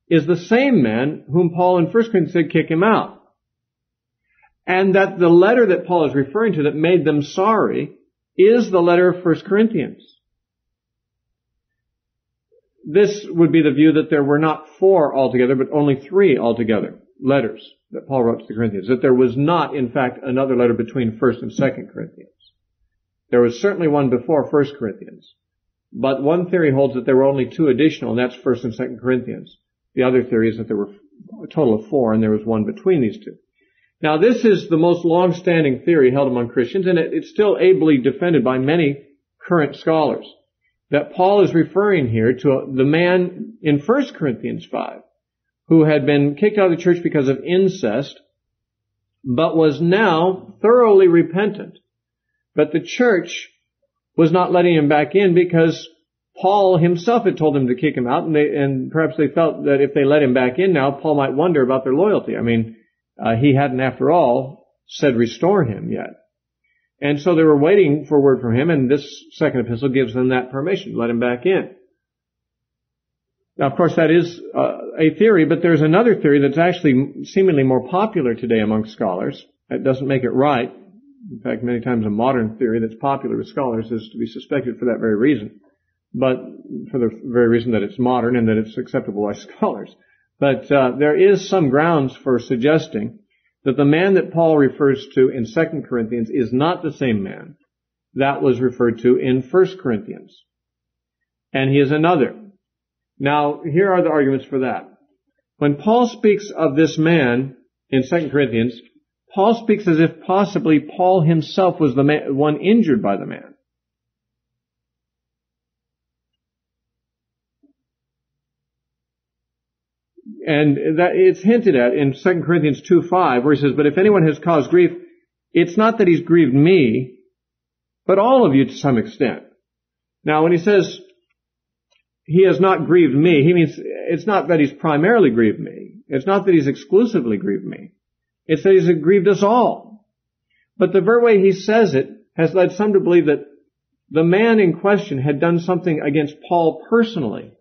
is the same man whom Paul in 1 Corinthians said kick him out. And that the letter that Paul is referring to that made them sorry is the letter of 1 Corinthians. This would be the view that there were not 4 altogether, but only 3 altogether letters that Paul wrote to the Corinthians. That there was not, in fact, another letter between 1 and 2 Corinthians. There was certainly one before 1 Corinthians. But one theory holds that there were only 2 additional, and that's 1 and 2 Corinthians. The other theory is that there were a total of 4, and there was one between these 2. Now, this is the most long-standing theory held among Christians, and it's still ably defended by many current scholars, that Paul is referring here to the man in 1 Corinthians 5 who had been kicked out of the church because of incest, but was now thoroughly repentant. But the church was not letting him back in because Paul himself had told them to kick him out, and perhaps they felt that if they let him back in now, Paul might wonder about their loyalty. I mean, he hadn't, after all, said restore him yet. And so they were waiting for word from him, and this second epistle gives them that permission, let him back in. Now, of course, that is a theory, but there's another theory that's actually seemingly more popular today among scholars. That doesn't make it right. In fact, many times a modern theory that's popular with scholars is to be suspected for that very reason. But for the very reason that it's modern and that it's acceptable by scholars. But there is some grounds for suggesting that the man that Paul refers to in 2 Corinthians is not the same man that was referred to in 1 Corinthians. And he is another. Now, here are the arguments for that. When Paul speaks of this man in 2 Corinthians, Paul speaks as if possibly Paul himself was the one injured by the man. And that it's hinted at in 2 Corinthians 2:5, where he says, but if anyone has caused grief, it's not that he's grieved me, but all of you to some extent. Now, when he says he has not grieved me, he means it's not that he's primarily grieved me. It's not that he's exclusively grieved me. It's that he's grieved us all. But the very way he says it has led some to believe that the man in question had done something against Paul personally.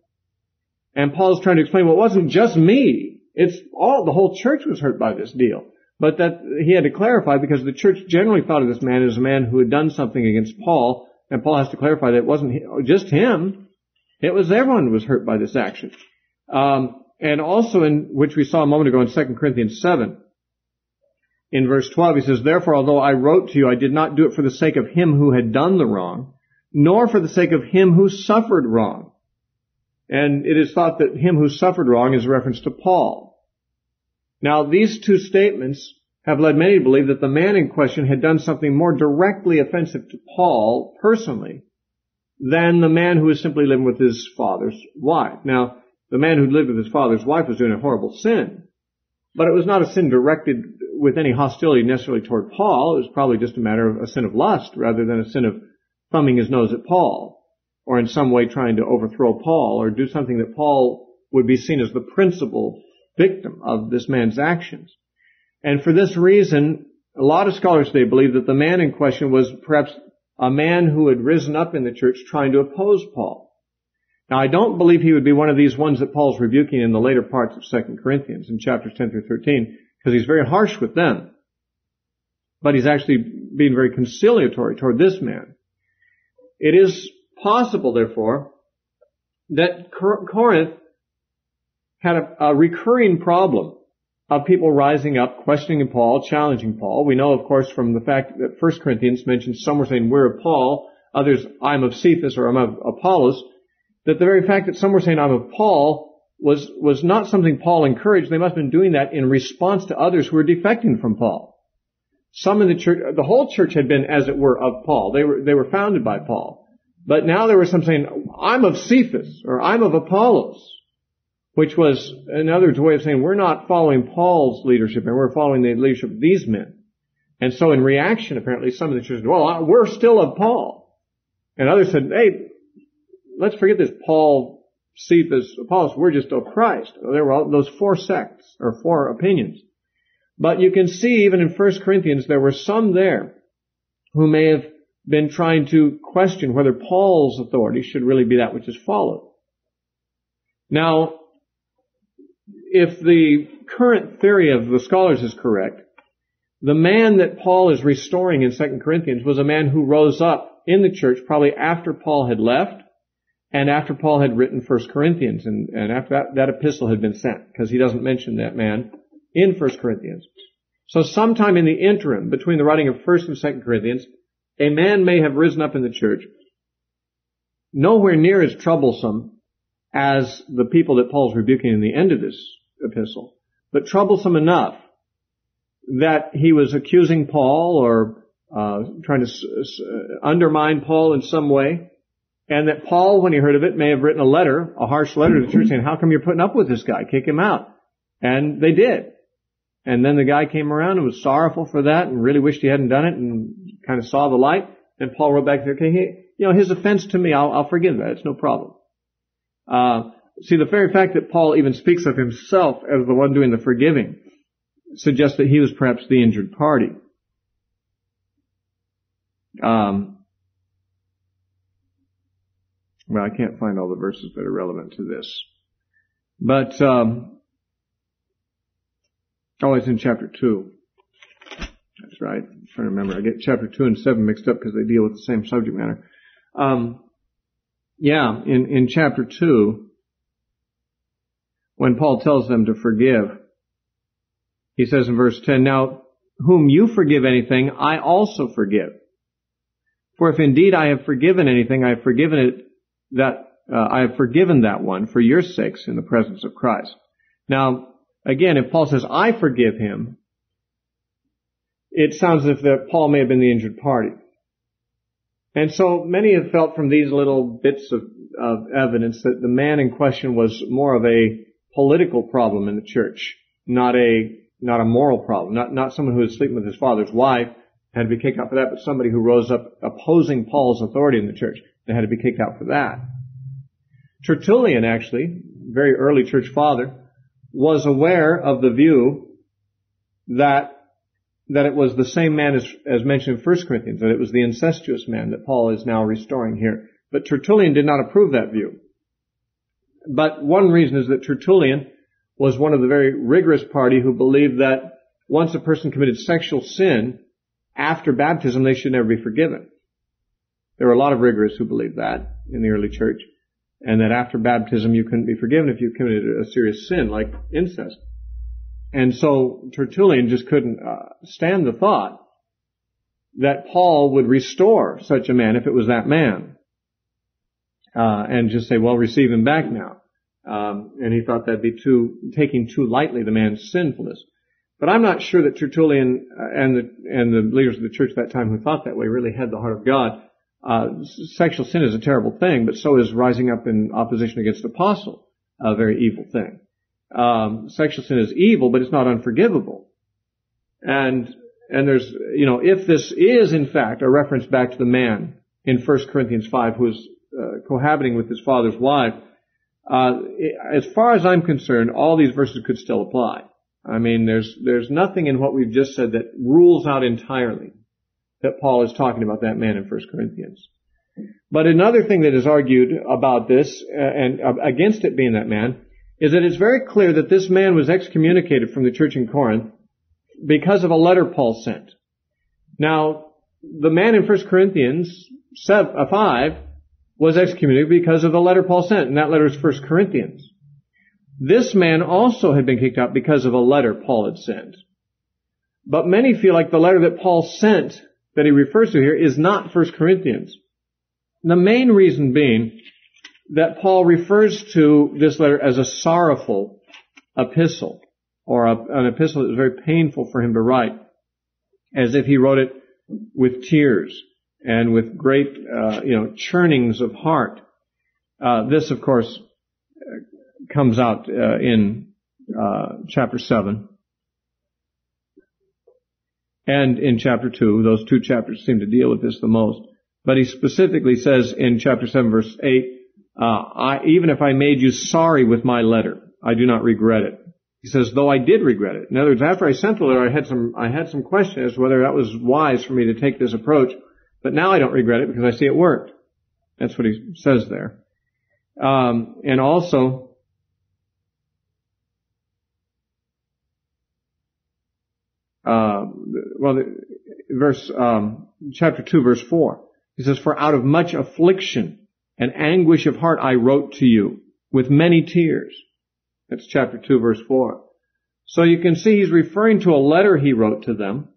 And Paul's trying to explain, well, it wasn't just me. The whole church was hurt by this deal. But that he had to clarify, because the church generally thought of this man as a man who had done something against Paul, and Paul has to clarify that it wasn't just him. It was everyone who was hurt by this action. And also in which we saw a moment ago in 2 Corinthians 7, in verse 12, he says, "Therefore, although I wrote to you, I did not do it for the sake of him who had done the wrong, nor for the sake of him who suffered wrong." And it is thought that him who suffered wrong is a reference to Paul. Now, these two statements have led many to believe that the man in question had done something more directly offensive to Paul personally than the man who was simply living with his father's wife. Now, the man who lived with his father's wife was doing a horrible sin, but it was not a sin directed with any hostility necessarily toward Paul. It was probably just a matter of a sin of lust rather than a sin of thumbing his nose at Paul, or in some way trying to overthrow Paul, or do something that Paul would be seen as the principal victim of this man's actions. And for this reason, a lot of scholars today believe that the man in question was perhaps a man who had risen up in the church trying to oppose Paul. Now, I don't believe he would be one of these ones that Paul's rebuking in the later parts of 2 Corinthians in chapters 10 through 13, because he's very harsh with them. But he's actually being very conciliatory toward this man. It is possible, therefore, that Corinth had a recurring problem of people rising up, questioning Paul, challenging Paul. We know, of course, from the fact that 1 Corinthians mentions some were saying, "We're of Paul," others, "I'm of Cephas," or "I'm of Apollos," that the very fact that some were saying, "I'm of Paul," was not something Paul encouraged. They must have been doing that in response to others who were defecting from Paul. Some in the church, the whole church had been, as it were, of Paul. They were founded by Paul. But now there were some saying, "I'm of Cephas," or "I'm of Apollos," which was, in other words, a way of saying, we're not following Paul's leadership, and we're following the leadership of these men. And so in reaction, apparently, some of the churches said, "Well, we're still of Paul." And others said, "Hey, let's forget this Paul, Cephas, Apollos, we're just of Christ." There were all those four sects, or four opinions. But you can see, even in 1 Corinthians, there were some there who may have been trying to question whether Paul's authority should really be that which is followed. Now, if the current theory of the scholars is correct, the man that Paul is restoring in 2 Corinthians was a man who rose up in the church probably after Paul had left and after Paul had written 1 Corinthians, and after that epistle had been sent, because he doesn't mention that man in 1 Corinthians. So sometime in the interim between the writing of 1 and 2 Corinthians, a man may have risen up in the church, nowhere near as troublesome as the people that Paul's rebuking in the end of this epistle, but troublesome enough that he was accusing Paul or trying to undermine Paul in some way, and that Paul, when he heard of it, may have written a letter, a harsh letter to the church saying, "How come you're putting up with this guy? Kick him out." And they did. And then the guy came around and was sorrowful for that and really wished he hadn't done it and kind of saw the light. And Paul wrote back, "Okay, his offense to me, I'll forgive that. It's no problem." See, the very fact that Paul even speaks of himself as the one doing the forgiving suggests that he was perhaps the injured party. Well, I can't find all the verses that are relevant to this. But, it's in chapter 2. That's right. I'm trying to remember. I get chapter 2 and 7 mixed up because they deal with the same subject matter. In chapter 2, when Paul tells them to forgive, he says in verse 10, "Now, whom you forgive anything, I also forgive. For if indeed I have forgiven anything, I have forgiven that one for your sakes in the presence of Christ." Now, again, if Paul says, "I forgive him," it sounds as if that Paul may have been the injured party. And so many have felt from these little bits of evidence that the man in question was more of a political problem in the church, not a moral problem, not someone who was sleeping with his father's wife, had to be kicked out for that, but somebody who rose up opposing Paul's authority in the church, they had to be kicked out for that. Tertullian, actually, very early church father, was aware of the view that that it was the same man as mentioned in 1 Corinthians, that it was the incestuous man that Paul is now restoring here. But Tertullian did not approve that view. But one reason is that Tertullian was one of the very rigorous party who believed that once a person committed sexual sin, after baptism they should never be forgiven. There were a lot of rigorists who believed that in the early church, and that after baptism you couldn't be forgiven if you committed a serious sin like incest. And so Tertullian just couldn't stand the thought that Paul would restore such a man if it was that man. And just say, well, receive him back now. And he thought that'd be taking too lightly the man's sinfulness. But I'm not sure that Tertullian and the leaders of the church at that time who thought that way really had the heart of God. Sexual sin is a terrible thing, but so is rising up in opposition against the apostle a very evil thing. Sexual sin is evil, but it's not unforgivable. And there's, if this is in fact a reference back to the man in 1 Corinthians 5 who is cohabiting with his father's wife, as far as I'm concerned, all these verses could still apply. I mean, there's nothing in what we've just said that rules out entirely that Paul is talking about that man in 1 Corinthians. But another thing that is argued about this, and against it being that man, is that it's very clear that this man was excommunicated from the church in Corinth because of a letter Paul sent. Now, the man in 1 Corinthians 5 was excommunicated because of the letter Paul sent, and that letter is 1 Corinthians. This man also had been kicked out because of a letter Paul had sent. But many feel like the letter that Paul sent, that he refers to here, is not 1 Corinthians. The main reason being that Paul refers to this letter as a sorrowful epistle, or an epistle that was very painful for him to write, as if he wrote it with tears and with great, churnings of heart. This, of course, comes out in chapter 7. And in chapter 2, those two chapters seem to deal with this the most. But he specifically says in chapter 7, verse 8, even if I made you sorry with my letter, I do not regret it. He says, though I did regret it. In other words, after I sent the letter, I had some questions as to whether that was wise for me to take this approach. But now I don't regret it because I see it worked. That's what he says there. And also, chapter 2, verse 4. He says, for out of much affliction and anguish of heart I wrote to you with many tears. That's chapter 2, verse 4. So you can see he's referring to a letter he wrote to them,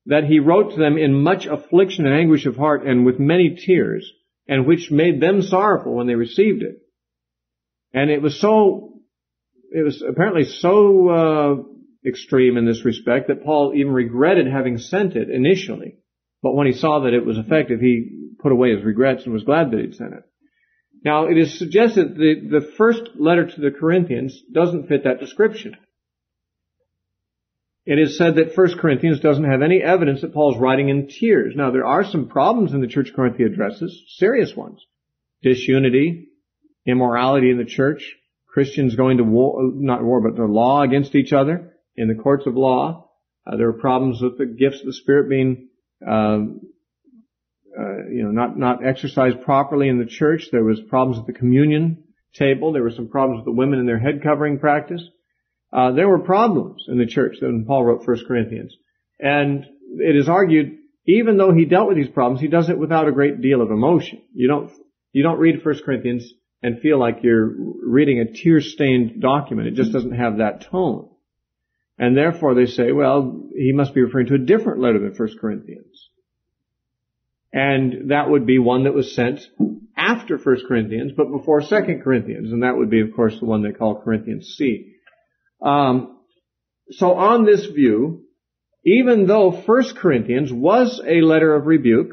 that he wrote to them in much affliction and anguish of heart and with many tears, and which made them sorrowful when they received it. And it was apparently so extreme in this respect that Paul even regretted having sent it initially. But when he saw that it was effective, he put away his regrets and was glad that he'd sent it. Now, it is suggested that the first letter to the Corinthians doesn't fit that description. It is said that 1 Corinthians doesn't have any evidence that Paul's writing in tears. Now, there are some problems in the church Corinth he addresses, serious ones. Disunity, immorality in the church, Christians going to war, not war, but to law against each other in the courts of law. There are problems with the gifts of the Spirit being not exercised properly in the church. There was problems at the communion table. There were some problems with the women in their head covering practice. There were problems in the church when Paul wrote 1 Corinthians. And it is argued, even though he dealt with these problems, he does it without a great deal of emotion. You don't read 1 Corinthians and feel like you're reading a tear-stained document. It just doesn't have that tone. And therefore they say, well, he must be referring to a different letter than 1 Corinthians. And that would be one that was sent after 1 Corinthians, but before 2 Corinthians. And that would be, of course, the one they call Corinthians C. So on this view, even though 1 Corinthians was a letter of rebuke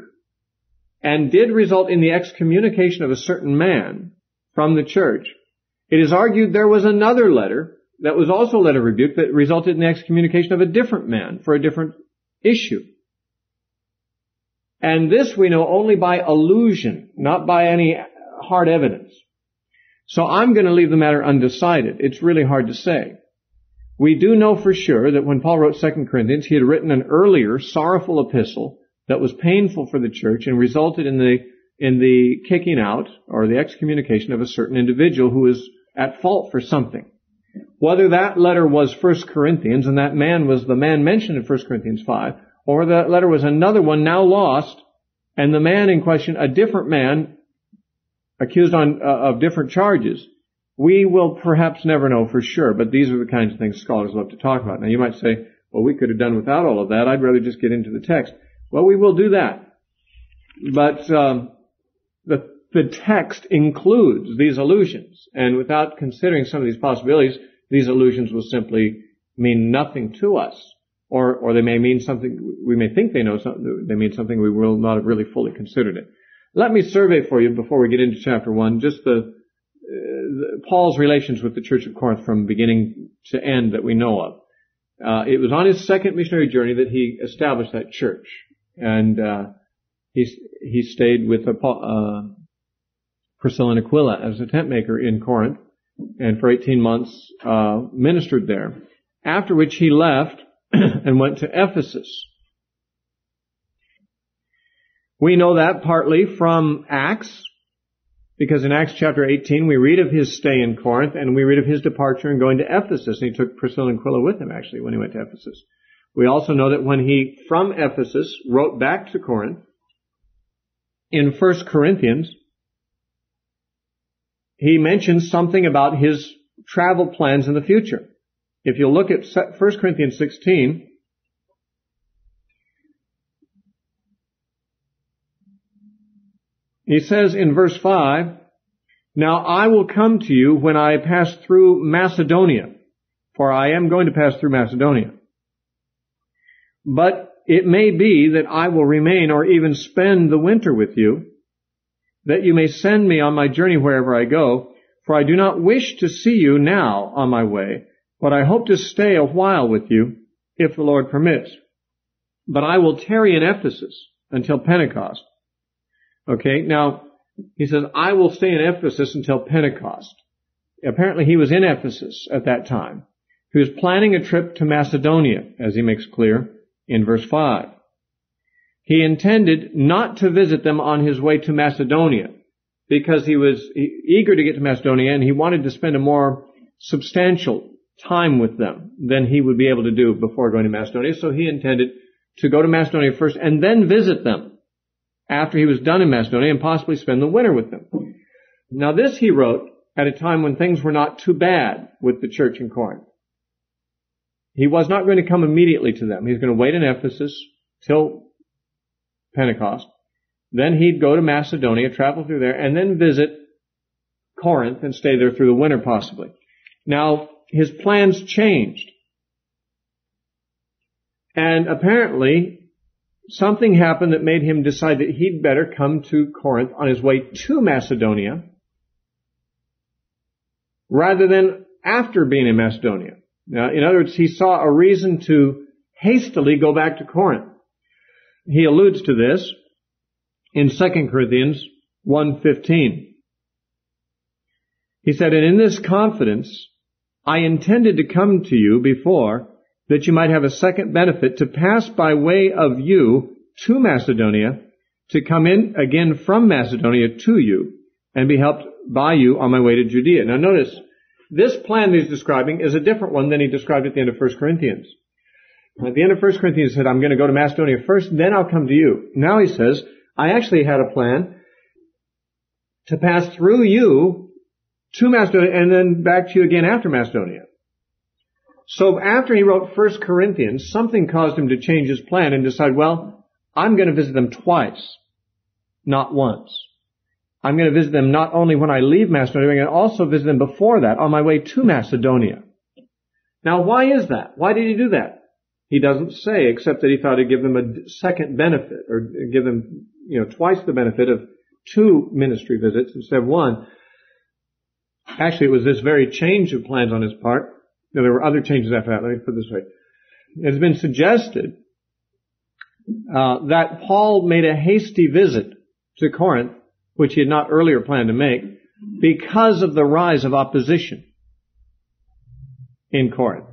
and did result in the excommunication of a certain man from the church, it is argued there was another letter that was also a letter of rebuke that resulted in the excommunication of a different man for a different issue. And this we know only by allusion, not by any hard evidence. So I'm going to leave the matter undecided. It's really hard to say. We do know for sure that when Paul wrote 2 Corinthians, he had written an earlier sorrowful epistle that was painful for the church and resulted in the kicking out or the excommunication of a certain individual who was at fault for something. Whether that letter was 1 Corinthians and that man was the man mentioned in 1 Corinthians 5, or that letter was another one now lost, and the man in question, a different man, accused of different charges, we will perhaps never know for sure, but these are the kinds of things scholars love to talk about. Now you might say, well, we could have done without all of that. I'd rather just get into the text. Well, we will do that. But the text includes these allusions, and without considering some of these possibilities, these allusions will simply mean nothing to us. Or they may mean something, we may think they know something, they mean something we will not have really fully considered it. Let me survey for you before we get into chapter 1, just Paul's relations with the Church of Corinth from beginning to end that we know of. It was on his second missionary journey that he established that church. And he stayed with Priscilla and Aquila as a tent maker in Corinth, and for 18 months ministered there. After which he left and went to Ephesus. We know that partly from Acts, because in Acts chapter 18 we read of his stay in Corinth and we read of his departure and going to Ephesus. And he took Priscilla and Aquila with him actually when he went to Ephesus. We also know that when he, from Ephesus, wrote back to Corinth, in 1 Corinthians, he mentions something about his travel plans in the future. If you look at 1 Corinthians 16, he says in verse 5, "Now I will come to you when I pass through Macedonia, for I am going to pass through Macedonia. But it may be that I will remain or even spend the winter with you, that you may send me on my journey wherever I go, for I do not wish to see you now on my way, but I hope to stay a while with you, if the Lord permits. But I will tarry in Ephesus until Pentecost." Okay, now, he says, I will stay in Ephesus until Pentecost. Apparently he was in Ephesus at that time. He was planning a trip to Macedonia, as he makes clear in verse 5. He intended not to visit them on his way to Macedonia, because he was eager to get to Macedonia and he wanted to spend a more substantial time with them than he would be able to do before going to Macedonia. So he intended to go to Macedonia first and then visit them after he was done in Macedonia and possibly spend the winter with them. Now this he wrote at a time when things were not too bad with the church in Corinth. He was not going to come immediately to them. He was going to wait in Ephesus till Pentecost. Then he'd go to Macedonia, travel through there, and then visit Corinth and stay there through the winter possibly. Now, his plans changed. And apparently, something happened that made him decide that he'd better come to Corinth on his way to Macedonia rather than after being in Macedonia. Now, in other words, he saw a reason to hastily go back to Corinth. He alludes to this in 2 Corinthians 1:15. He said, "And in this confidence, I intended to come to you before, that you might have a second benefit to pass by way of you to Macedonia, to come in again from Macedonia to you, and be helped by you on my way to Judea." Now notice, this plan that he's describing is a different one than he described at the end of 1 Corinthians. At the end of 1 Corinthians, he said, I'm going to go to Macedonia first, then I'll come to you. Now he says, I actually had a plan to pass through you to Macedonia and then back to you again after Macedonia. So after he wrote 1 Corinthians, something caused him to change his plan and decide, well, I'm going to visit them twice, not once. I'm going to visit them not only when I leave Macedonia, I'm going to also visit them before that on my way to Macedonia. Now, why is that? Why did he do that? He doesn't say, except that he thought he'd give them a second benefit, or give them, twice the benefit of 2 ministry visits instead of 1. Actually, it was this very change of plans on his part. Now, there were other changes after that. Let me put it this way. It has been suggested that Paul made a hasty visit to Corinth, which he had not earlier planned to make, because of the rise of opposition in Corinth.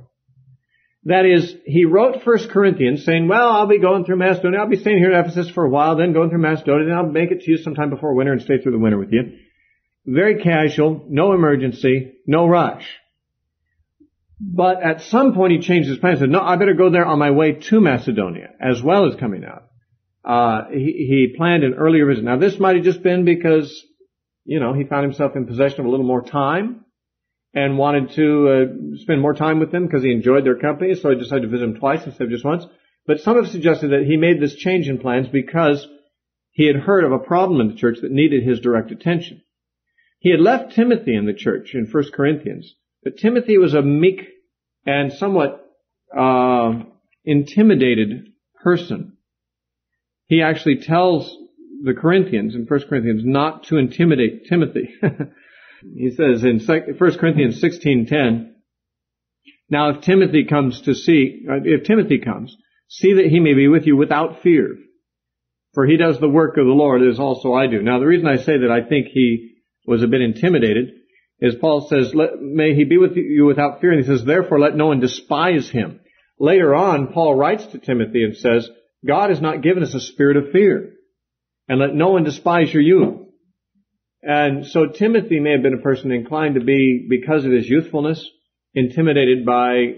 That is, he wrote 1 Corinthians saying, well, I'll be going through Macedonia. I'll be staying here at Ephesus for a while, then going through Macedonia, then I'll make it to you sometime before winter and stay through the winter with you. Very casual, no emergency, no rush. But at some point he changed his plan and said, no, I better go there on my way to Macedonia, as well as coming out. He planned an earlier visit. Now this might have just been because, he found himself in possession of a little more time and wanted to spend more time with them because he enjoyed their company, so he decided to visit them twice instead of just once. But some have suggested that he made this change in plans because he had heard of a problem in the church that needed his direct attention. He had left Timothy in the church in 1 Corinthians, but Timothy was a meek and somewhat intimidated person. He actually tells the Corinthians in 1 Corinthians not to intimidate Timothy. He says in 1 Corinthians 16:10, now if Timothy comes, see that he may be with you without fear, for he does the work of the Lord as also I do. Now the reason I say that I think he was a bit intimidated is Paul says, may he be with you without fear, and he says, therefore let no one despise him. Later on, Paul writes to Timothy and says, God has not given us a spirit of fear, and let no one despise your youth. And so Timothy may have been a person inclined to be, because of his youthfulness, intimidated by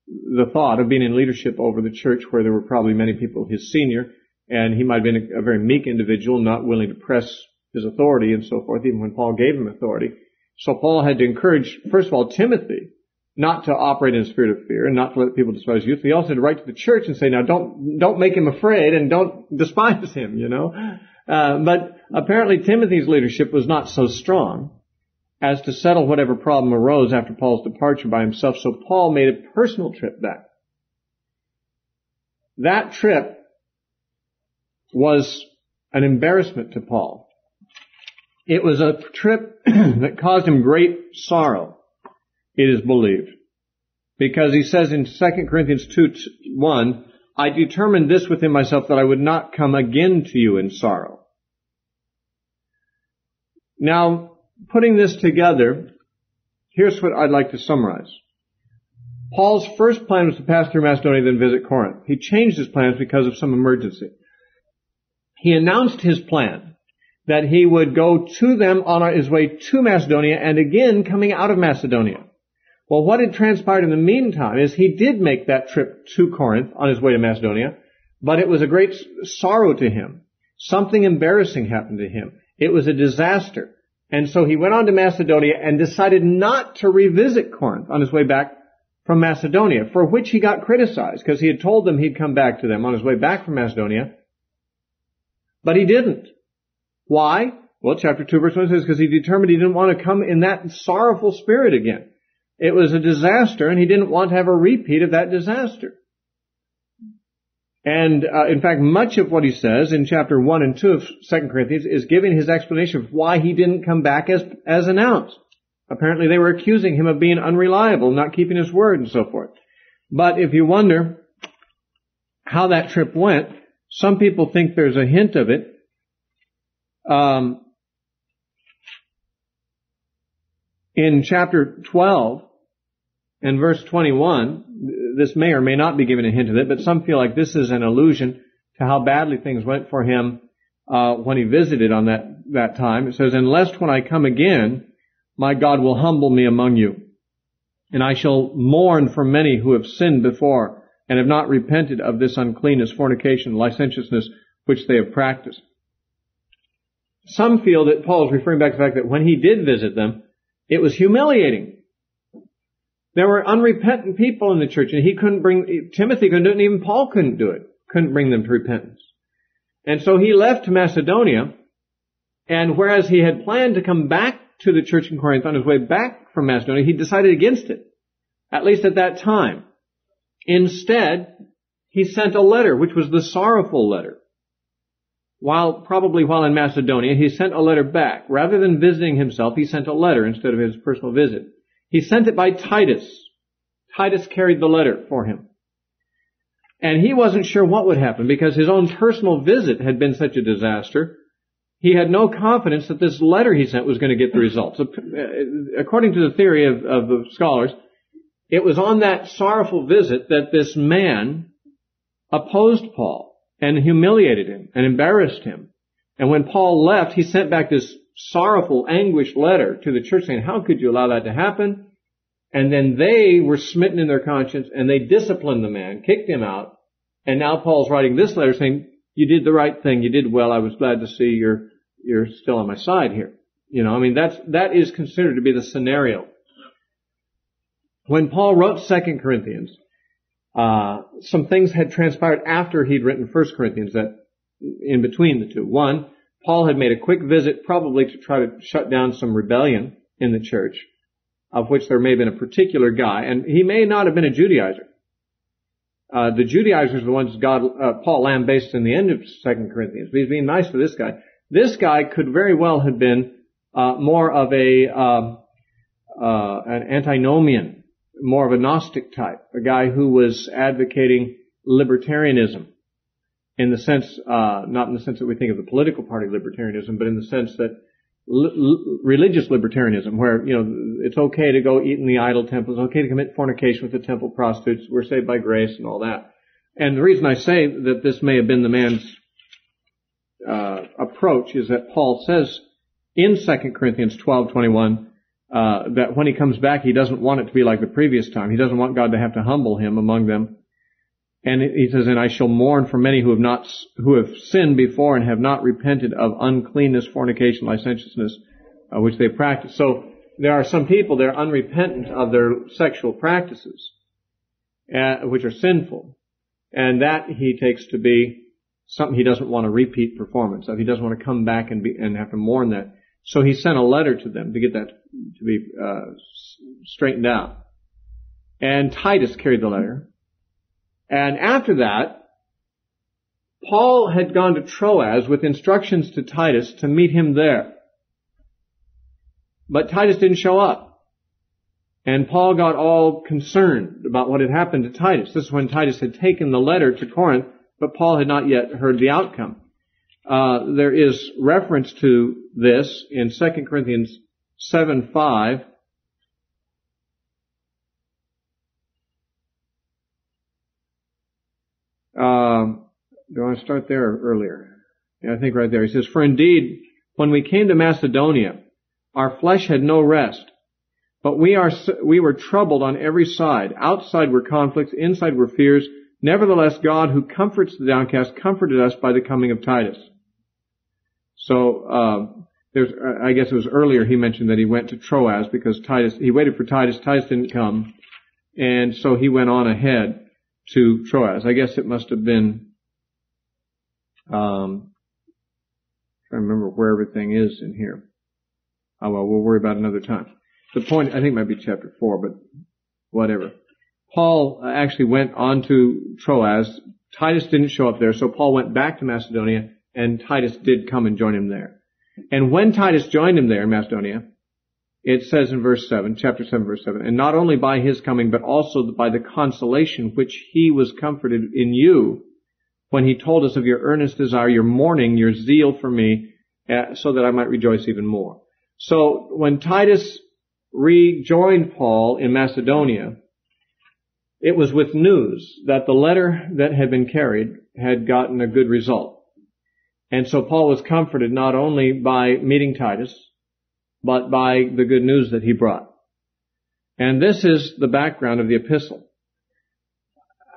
the thought of being in leadership over the church where there were probably many people his senior, and he might have been a very meek individual, not willing to press his authority and so forth, even when Paul gave him authority. So Paul had to encourage, first of all, Timothy not to operate in a spirit of fear and not to let people despise youth. He also had to write to the church and say, now don't make him afraid and don't despise him, But apparently Timothy's leadership was not so strong as to settle whatever problem arose after Paul's departure by himself. So Paul made a personal trip back. That trip was an embarrassment to Paul. It was a trip that caused him great sorrow, it is believed. Because he says in 2 Corinthians 2:1, I determined this within myself that I would not come again to you in sorrow. Now, putting this together, here's what I'd like to summarize. Paul's first plan was to pass through Macedonia, then visit Corinth. He changed his plans because of some emergency. He announced his plan that he would go to them on his way to Macedonia and again coming out of Macedonia. Well, what had transpired in the meantime is he did make that trip to Corinth on his way to Macedonia, but it was a great sorrow to him. Something embarrassing happened to him. It was a disaster. And so he went on to Macedonia and decided not to revisit Corinth on his way back from Macedonia, for which he got criticized because he had told them he'd come back to them on his way back from Macedonia, but he didn't. Why? Well, chapter 2 verse 1 says because he determined he didn't want to come in that sorrowful spirit again. It was a disaster and he didn't want to have a repeat of that disaster. And in fact, much of what he says in chapter 1 and 2 of 2 Corinthians is giving his explanation of why he didn't come back as announced. Apparently they were accusing him of being unreliable, not keeping his word and so forth. But if you wonder how that trip went, some people think there's a hint of it. In chapter 12 and verse 21, this may or may not be given a hint of it, but some feel like this is an allusion to how badly things went for him when he visited on that time. It says, and lest when I come again, my God will humble me among you, and I shall mourn for many who have sinned before and have not repented of this uncleanness, fornication, licentiousness, which they have practiced. Some feel that Paul is referring back to the fact that when he did visit them, it was humiliating. There were unrepentant people in the church, and Timothy couldn't do it, and even Paul couldn't do it. Couldn't bring them to repentance. And so he left Macedonia, and whereas he had planned to come back to the church in Corinth on his way back from Macedonia, he decided against it, at least at that time. Instead, he sent a letter, which was the sorrowful letter. Probably while in Macedonia, he sent a letter back. Rather than visiting himself, he sent a letter instead of his personal visit. He sent it by Titus. Titus carried the letter for him. And he wasn't sure what would happen because his own personal visit had been such a disaster. He had no confidence that this letter he sent was going to get the results. According to the theory of the scholars, it was on that sorrowful visit that this man opposed Paul and humiliated him and embarrassed him. And when Paul left, he sent back this sorrowful, anguished letter to the church saying, how could you allow that to happen? And then they were smitten in their conscience and they disciplined the man, kicked him out. And now Paul's writing this letter saying, you did the right thing, you did well, I was glad to see you're still on my side here. You know, I mean, that is considered to be the scenario. When Paul wrote 2 Corinthians, some things had transpired after he'd written 1 Corinthians that in between the two. One, Paul had made a quick visit probably to try to shut down some rebellion in the church, of which there may have been a particular guy, and he may not have been a Judaizer. The Judaizers are the ones Paul lambasted in the end of 2 Corinthians. But he's being nice to this guy. This guy could very well have been more of an antinomian, more of a Gnostic type, a guy who was advocating libertarianism in the sense, not in the sense that we think of the political party libertarianism, but in the sense that religious libertarianism, where, you know, it's okay to go eat in the idol temple, it's okay to commit fornication with the temple prostitutes, we're saved by grace and all that. And the reason I say that this may have been the man's approach is that Paul says in 2 Corinthians 12:21 that when he comes back, he doesn't want it to be like the previous time. He doesn't want God to have to humble him among them. And he says, and I shall mourn for many who have sinned before and have not repented of uncleanness, fornication, licentiousness, which they practice. So there are some people, they're unrepentant of their sexual practices, which are sinful. And that he takes to be something he doesn't want a repeat performance of. He doesn't want to come back and have to mourn that. So he sent a letter to them to get that to be straightened out. And Titus carried the letter. And after that, Paul had gone to Troas with instructions to Titus to meet him there. But Titus didn't show up. And Paul got all concerned about what had happened to Titus. This is when Titus had taken the letter to Corinth, but Paul had not yet heard the outcome. There is reference to this in 2 Corinthians 7:5. Do I want to start there or earlier? Yeah, I think right there. He says, for indeed, when we came to Macedonia, our flesh had no rest, but we were troubled on every side. Outside were conflicts, inside were fears. Nevertheless, God, who comforts the downcast, comforted us by the coming of Titus. So, I guess it was earlier he mentioned that he went to Troas because he waited for Titus. Titus didn't come. And so he went on ahead to Troas. I guess it must have been, trying to remember where everything is in here. Oh well, we'll worry about it another time. The point, I think, might be chapter 4, but whatever. Paul actually went on to Troas. Titus didn't show up there, so Paul went back to Macedonia, and Titus did come and join him there. And when Titus joined him there in Macedonia, it says in verse 7, chapter 7, verse 7, and not only by his coming, but also by the consolation which he was comforted in you, when he told us of your earnest desire, your mourning, your zeal for me, so that I might rejoice even more. So when Titus rejoined Paul in Macedonia, it was with news that the letter that had been carried had gotten a good result. And so Paul was comforted not only by meeting Titus, but by the good news that he brought. And this is the background of the epistle.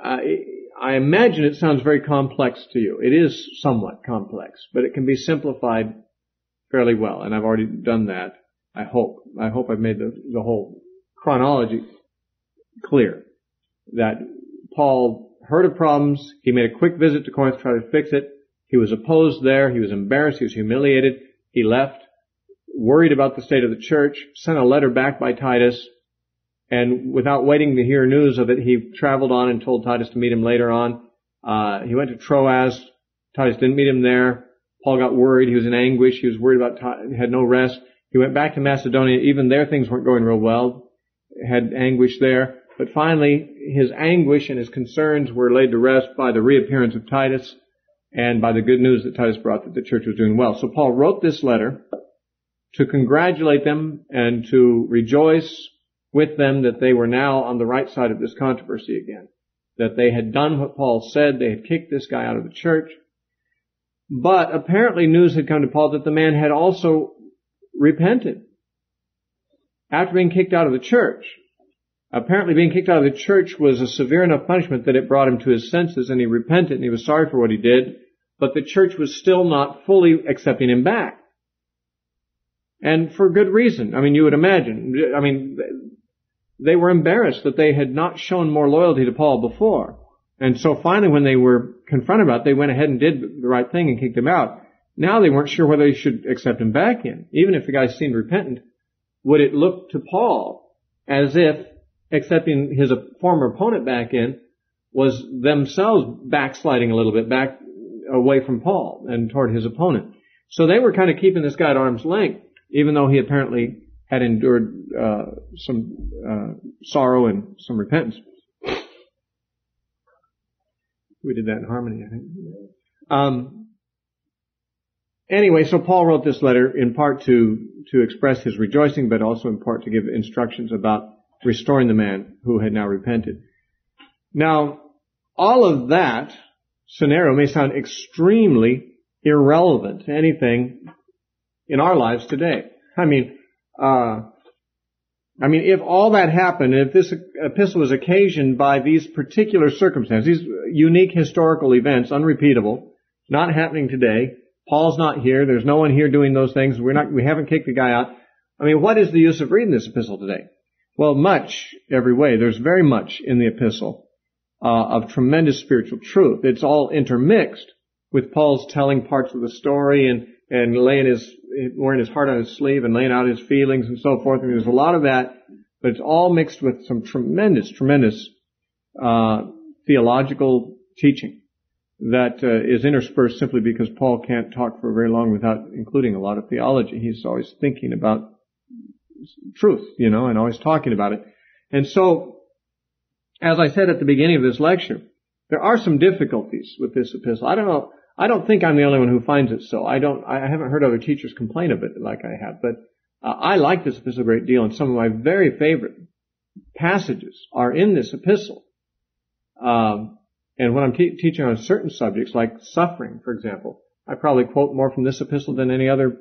I imagine it sounds very complex to you. It is somewhat complex, but it can be simplified fairly well, and I've already done that. I hope I've made the whole chronology clear. That Paul heard of problems, he made a quick visit to Corinth to try to fix it. He was opposed there, he was embarrassed, he was humiliated, he left, worried about the state of the church, sent a letter back by Titus, and without waiting to hear news of it, he traveled on and told Titus to meet him later on. He went to Troas. Titus didn't meet him there. Paul got worried. He was in anguish. He was worried about had no rest. He went back to Macedonia. Even there, things weren't going real well. Had anguish there. But finally, his anguish and his concerns were laid to rest by the reappearance of Titus and by the good news that Titus brought that the church was doing well. So Paul wrote this letter to congratulate them and to rejoice with them that they were now on the right side of this controversy again. That they had done what Paul said, they had kicked this guy out of the church. But apparently news had come to Paul that the man had also repented after being kicked out of the church. Apparently being kicked out of the church was a severe enough punishment that it brought him to his senses, and he repented and he was sorry for what he did, but the church was still not fully accepting him back. And for good reason. I mean, you would imagine. I mean, they were embarrassed that they had not shown more loyalty to Paul before. And so finally when they were confronted about it, they went ahead and did the right thing and kicked him out. Now they weren't sure whether they should accept him back in. Even if the guy seemed repentant, would it look to Paul as if accepting his former opponent back in was themselves backsliding a little bit back away from Paul and toward his opponent? So they were kind of keeping this guy at arm's length, even though he apparently had endured some sorrow and some repentance. We did that in harmony, I think. Anyway, so Paul wrote this letter in part to express his rejoicing, but also in part to give instructions about restoring the man who had now repented. Now, all of that scenario may sound extremely irrelevant to anything in our lives today. I mean, if all that happened, if this epistle was occasioned by these particular circumstances, these unique historical events, unrepeatable, not happening today, Paul's not here, there's no one here doing those things, we haven't kicked the guy out. I mean, what is the use of reading this epistle today? Well, much, every way. There's very much in the epistle of tremendous spiritual truth. It's all intermixed with Paul's telling parts of the story and wearing his heart on his sleeve and laying out his feelings and so forth. I mean, there's a lot of that, but it's all mixed with some tremendous theological teaching that is interspersed simply because Paul can't talk for very long without including a lot of theology. He's always thinking about truth, and always talking about it. And so, as I said at the beginning of this lecture, there are some difficulties with this epistle. I don't know. I don't think I'm the only one who finds it so. I haven't heard other teachers complain of it like I have, but I like this epistle a great deal, and some of my very favorite passages are in this epistle. And when I'm teaching on certain subjects, like suffering, for example, I probably quote more from this epistle than any other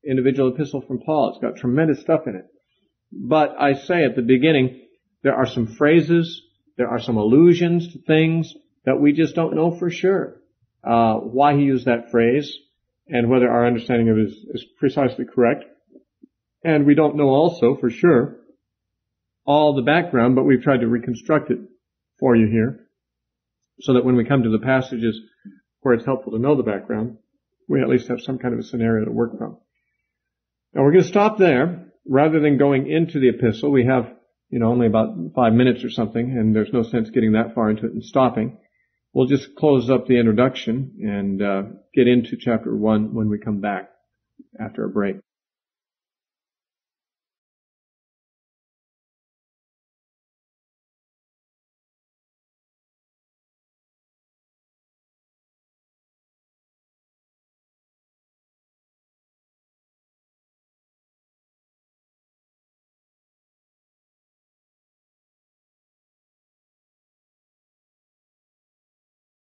individual epistle from Paul. It's got tremendous stuff in it. But I say at the beginning, there are some phrases, there are some allusions to things that we just don't know for sure. Why he used that phrase and whether our understanding of it is precisely correct. And we don't know also for sure all the background, but we've tried to reconstruct it for you here so that when we come to the passages where it's helpful to know the background, we at least have some kind of a scenario to work from. Now we're going to stop there. Rather than going into the epistle, we have, only about 5 minutes or something, and there's no sense getting that far into it and stopping. We'll just close up the introduction and get into chapter 1 when we come back after a break.